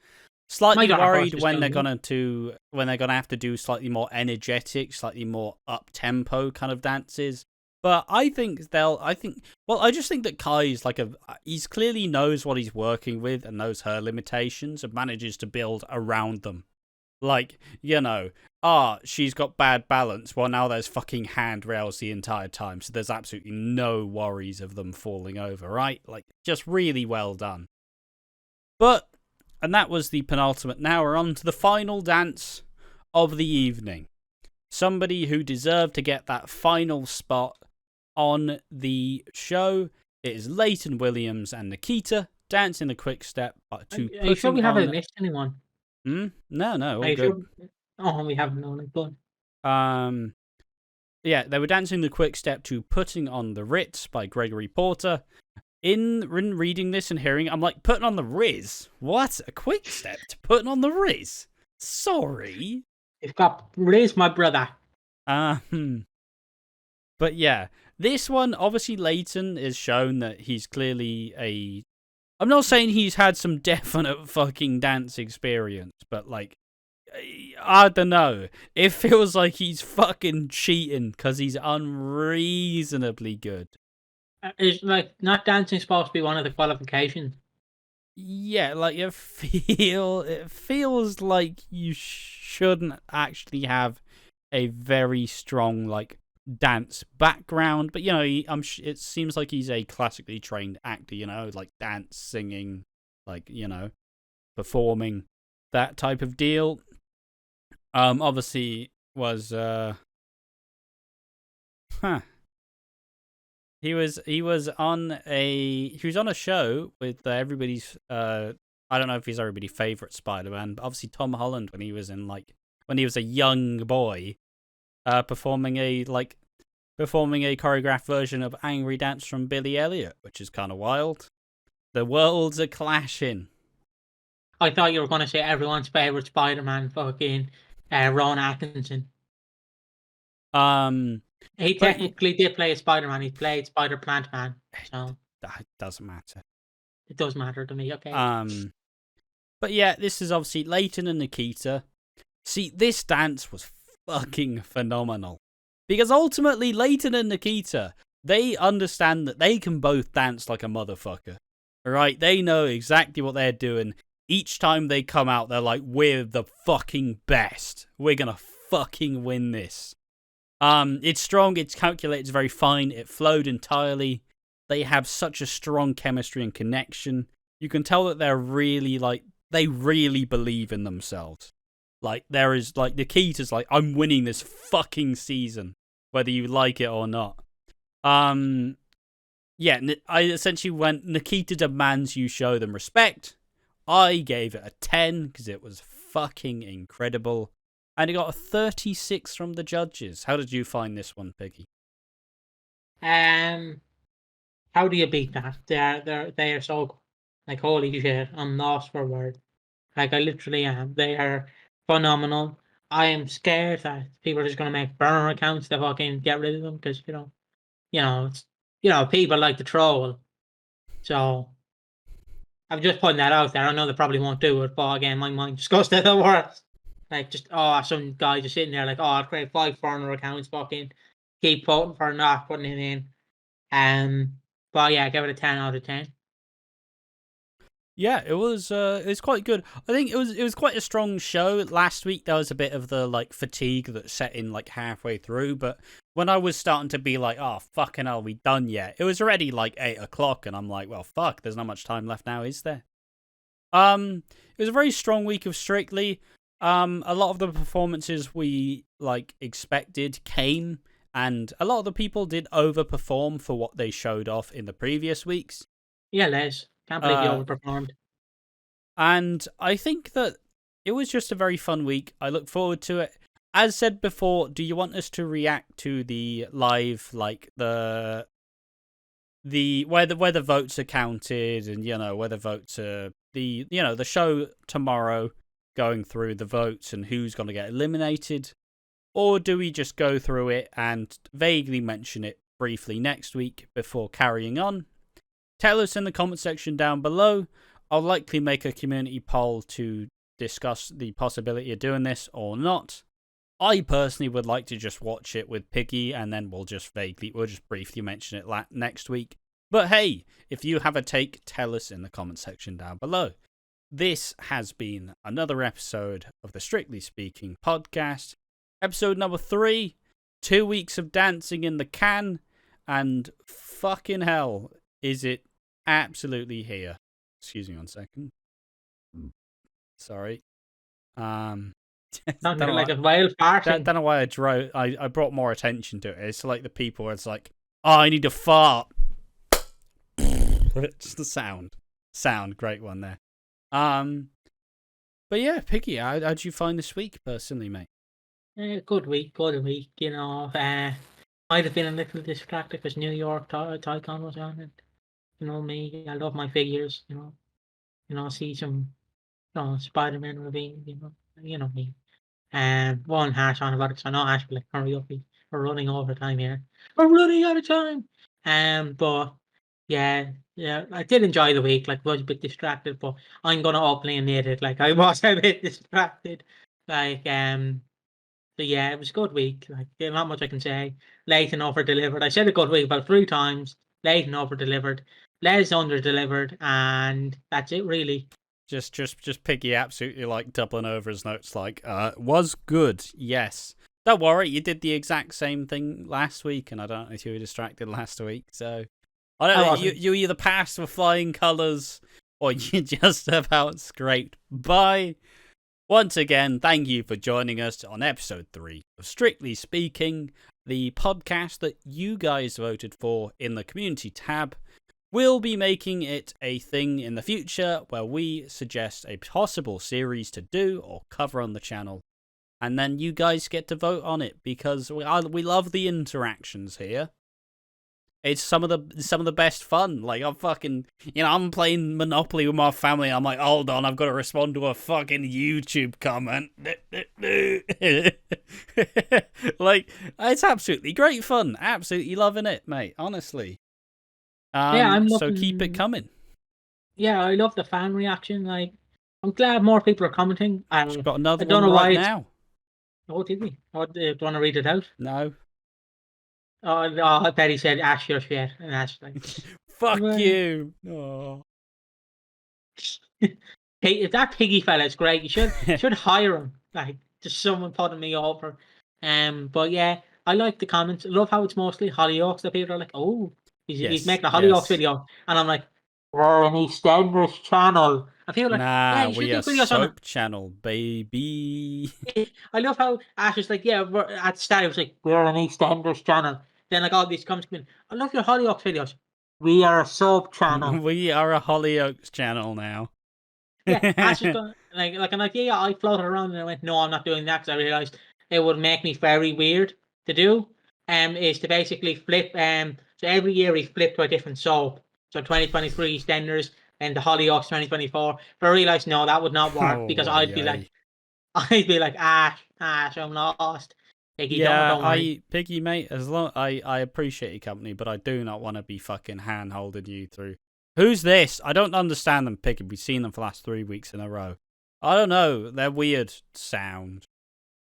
Slightly dark horse worried is when they're still gonna have to do slightly more energetic, slightly more up tempo kind of dances. But I just think that Kai's he's clearly knows what he's working with and knows her limitations and manages to build around them. Like, she's got bad balance. Well, now there's fucking handrails the entire time, so there's absolutely no worries of them falling over, right? Like, just really well done. And that was the penultimate. Now we're on to the final dance of the evening. Somebody who deserved to get that final spot on the show. It is Layton Williams and Nikita dancing the quick step to Are you sure putting we haven't on. missed anyone? No, Are all you good. sure? Oh, we haven't known it, but Yeah, they were dancing the quick step to Putting on the Ritz by Gregory Porter. In reading this and hearing, I'm like, putting on the Riz? What? A quick step to Putting on the Riz? Sorry. you've got Riz, my brother. But yeah, this one, obviously Layton is shown that he's clearly I'm not saying he's had some definite fucking dance experience, but like, I don't know. It feels like he's fucking cheating because he's unreasonably good. Is like not dancing supposed to be one of the qualifications? Yeah, like it feels like you shouldn't actually have a very strong like dance background, but it seems like he's a classically trained actor, like dance, singing, like performing, that type of deal. Obviously was He was on a show with everybody's I don't know if he's everybody's favorite Spider-Man, but obviously Tom Holland when he was a young boy, performing a choreographed version of Angry Dance from Billy Elliot, which is kind of wild. The worlds are clashing. I thought you were going to say everyone's favorite Spider-Man, fucking Ron Atkinson. He technically did play a Spider-Man. He played Spider-Plant Man, so that doesn't matter. It does matter to me. Okay. But yeah, this is obviously Layton and Nikita. See, this dance was fucking phenomenal because ultimately Layton and Nikita, they understand that they can both dance like a motherfucker. Right? They know exactly what they're doing. Each time they come out, they're like, we're the fucking best. We're gonna fucking win this. It's strong, it's calculated, it's very fine, it flowed entirely. They have such a strong chemistry and connection. You can tell that they're really, they really believe in themselves. There is, Nikita's I'm winning this fucking season, whether you like it or not. Yeah, I essentially went, Nikita demands you show them respect. I gave it a 10 because it was fucking incredible. And it got a 36 from the judges. How did you find this one, Piggy? How do you beat that? They are so holy shit. I'm lost for words. I literally am. They are phenomenal. I am scared that people are just gonna make burner accounts to fucking get rid of them because people like to troll. So I'm just putting that out there. I know they probably won't do it, but again, my mind just goes to the worst. Some guy just sitting there I'll create 5 burner accounts, fucking keep voting for not putting it in. But yeah, give it a 10 out of 10. Yeah, it was quite good. I think it was quite a strong show. Last week there was a bit of the fatigue that set in halfway through, but when I was starting to be oh fucking hell, we done yet? It was already 8:00, and I'm well fuck, there's not much time left now, is there? It was a very strong week of Strictly. A lot of the performances we expected came, and a lot of the people did overperform for what they showed off in the previous weeks. Yeah, Les. Can't believe you overperformed. And I think that it was just a very fun week. I look forward to it. As said before, do you want us to react to the live, where the votes are counted, and where the votes are the show tomorrow, going through the votes and who's going to get eliminated? Or do we just go through it and vaguely mention it briefly next week before carrying on? Tell us in the comment section down below. I'll likely make a community poll to discuss the possibility of doing this or not. I personally would like to just watch it with Piggy, and then we'll just briefly mention it next week. But hey, if you have a take, tell us in the comment section down below. This has been another episode of the Strictly Speaking podcast. Episode number 3, 2 weeks of dancing in the can, and fucking hell, is it absolutely here. Excuse me 1 second. Sorry. Sounded like a wild farting. Don't know why I brought more attention to it. It's the people where it's oh, I need to fart. Just the sound. Great one there. But yeah, Piggy, how'd you find this week personally, mate? Good week. Might have been a little distracted because New York Tycon was on it. Me, I love my figures. See some, Spider-Man reveal. Me. One harsh on about it. So I know Ash will hurry up. We're running over time here. We're running out of time. But yeah, I did enjoy the week. Was a bit distracted, but I'm gonna opinionate it. I was a bit distracted. So yeah, it was a good week. Not much I can say. Layton over delivered. I said a good week about 3 times. Layton over delivered. Les under delivered, and that's it really. Just Piggy absolutely doubling over his notes. Was good. Yes. Don't worry, you did the exact same thing last week, and I don't know if you were distracted last week. So I don't know. You either passed with flying colours, or you just about scraped by. Once again, thank you for joining us on episode 3 of Strictly Speaking. the podcast that you guys voted for in the community tab. We'll be making it a thing in the future where we suggest a possible series to do or cover on the channel. And then you guys get to vote on it because we love the interactions here. It's some of the best fun. Like I'm playing Monopoly with my family. And I'm like, hold on, I've got to respond to a fucking YouTube comment. Like it's absolutely great fun. Absolutely loving it, mate. Honestly. So keep it coming. Yeah, I love the fan reaction. Like, I'm glad more people are commenting. We've got another I don't one know right why now. Oh, did we? Oh, do you want to read it out? No. Oh, I bet he said Ash your shit, and Ash like, fuck you. Oh. Hey, if that piggy fella is great, you should hire him. Like, just someone putting me over. But yeah, I like the comments. I love how it's mostly Hollyoaks that people are like, oh, he's making a Hollyoaks video, and I'm like, we're an EastEnders channel. I feel like, yeah, you should we do are videos on soap channel, baby. I love how Ash is like, yeah, at the start it was like, we're an EastEnders channel. Then like all these comments come in, I love your Hollyoaks videos. We are a soap channel. We are a Hollyoaks channel now. Yeah, Ash is going, I'm like, yeah, I floated around and I went, no, I'm not doing that because I realized it would make me very weird to do. Is to basically flip. So every year we flip to a different soap. So 2023 EastEnders and the Hollyoaks 2024. But I realized no, that would not work because I'd be like, Ash, I'm lost. Piggy, don't worry. Piggy, mate, as long I appreciate your company, but I do not want to be fucking hand holding you through. Who's this? I don't understand them, Piggy. We've seen them for the last 3 weeks in a row. I don't know. They're weird sound.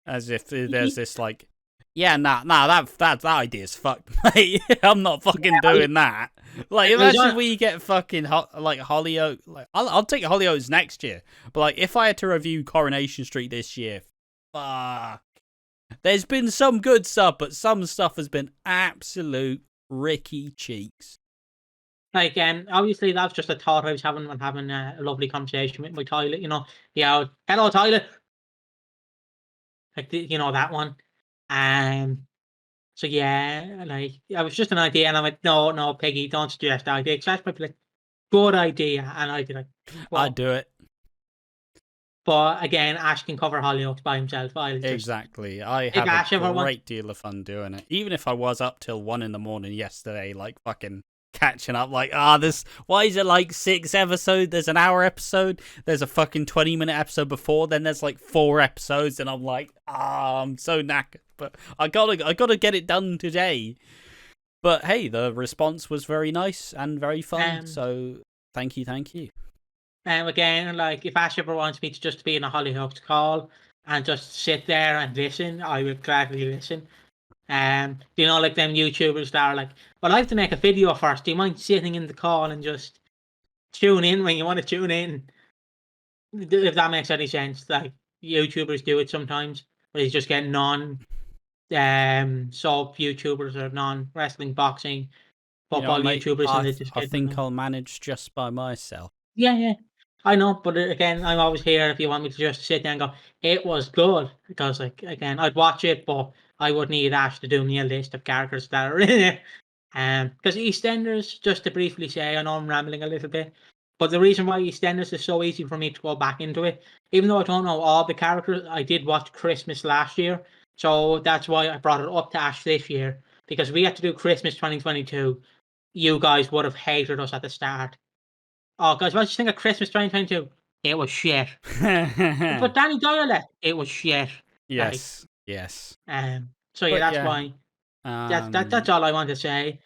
As if there's this like, yeah, that idea's fucked, mate. I'm not fucking doing that. Like, imagine we get fucking Hollyoaks. Like, I'll take Hollyoaks next year. But like, if I had to review Coronation Street this year, fuck. There's been some good stuff, but some stuff has been absolute Ricky cheeks. Like, obviously that's just a thought I was having when having a lovely conversation with my toilet. You know, yeah, hello toilet. Like, you know that one. So yeah, like it was just an idea, and I'm like, no, Peggy, don't suggest that idea. Because that's like, good idea, and I'd be like, well, I'd do it. But again, Ash can cover Hollyoaks by himself. Exactly. I have a great deal of fun doing it. Even if I was up till 1 a.m. yesterday, like fucking catching up, like, why is it like 6 episodes? There's an hour episode, there's a fucking 20-minute episode before, then there's like 4 episodes, and I'm like, I'm so knackered. But I gotta get it done today. But hey, the response was very nice and very fun. So thank you. Again, like if Ash ever wants me to just be in a Hollyoaks call and just sit there and listen, I would gladly listen. You know, like them YouTubers that are like, well, I have to make a video first. Do you mind sitting in the call and just tune in when you want to tune in? If that makes any sense. Like YouTubers do it sometimes, where you just get soap YouTubers or non-wrestling, boxing, football YouTubers, and they just I think I'll manage just by myself. Yeah. I know, but again, I'm always here if you want me to just sit there and go, it was good. Because, like, again, I'd watch it, but I would need Ash to do me a list of characters that are in it. Because EastEnders, just to briefly say, I know I'm rambling a little bit, but the reason why EastEnders is so easy for me to go back into it, even though I don't know all the characters, I did watch Christmas last year. So that's why I brought it up to Ash this year. Because we had to do Christmas 2022. You guys would have hated us at the start. Oh, guys, what did you think of Christmas 2022? It was shit. But Danny Doyle left. It was shit. Yes. So yeah, that's why. That's all I want to say.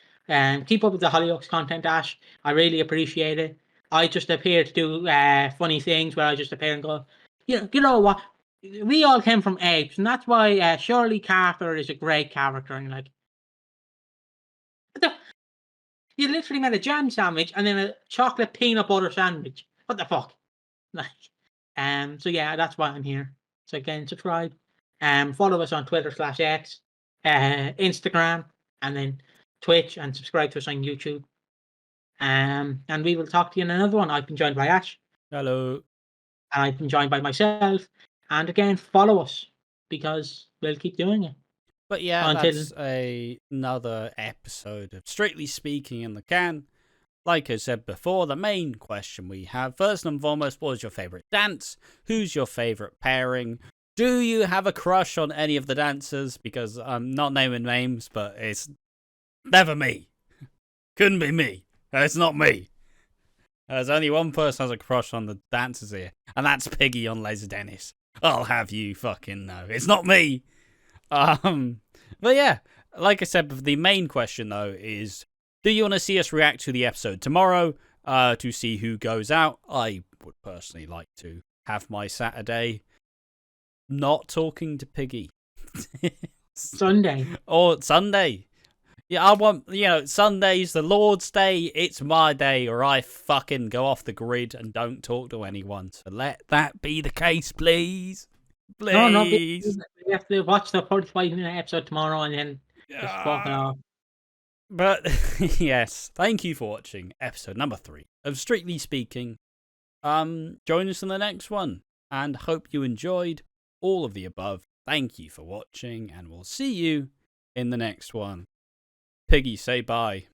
Keep up with the Hollyoaks content, Ash. I really appreciate it. I just appear to do funny things where I just appear and go, you know what? We all came from apes, and that's why Shirley Carter is a great character. And like, you literally made a jam sandwich and then a chocolate peanut butter sandwich. What the fuck? Like, so yeah, that's why I'm here. So again, subscribe. Follow us on Twitter/X, Instagram, and then Twitch, and subscribe to us on YouTube. And we will talk to you in another one. I've been joined by Ash. Hello. And I've been joined by myself. And again, follow us because we'll keep doing it. But yeah, Until that's another episode of Strictly Speaking in the can. Like I said before, the main question we have, first and foremost, what is your favourite dance? Who's your favourite pairing? Do you have a crush on any of the dancers? Because I'm not naming names, but it's never me. Couldn't be me. It's not me. There's only one person has a crush on the dancers here, and that's Piggy on Les Dennis. I'll have you fucking know. It's not me. But yeah, like I said, the main question though is, do you want to see us react to the episode tomorrow to see who goes out? I would personally like to have my Saturday not talking to Piggy. Sunday. Or Sunday. Yeah, I want, Sunday's the Lord's Day. It's my day, or I fucking go off the grid and don't talk to anyone. So let that be the case, please. Please. No, we have to watch the 45-minute episode tomorrow and then just fuck it off. But yes, thank you for watching episode number 3 of Strictly Speaking. Join us in the next one, and hope you enjoyed all of the above. Thank you for watching, and we'll see you in the next one. Piggy, say bye.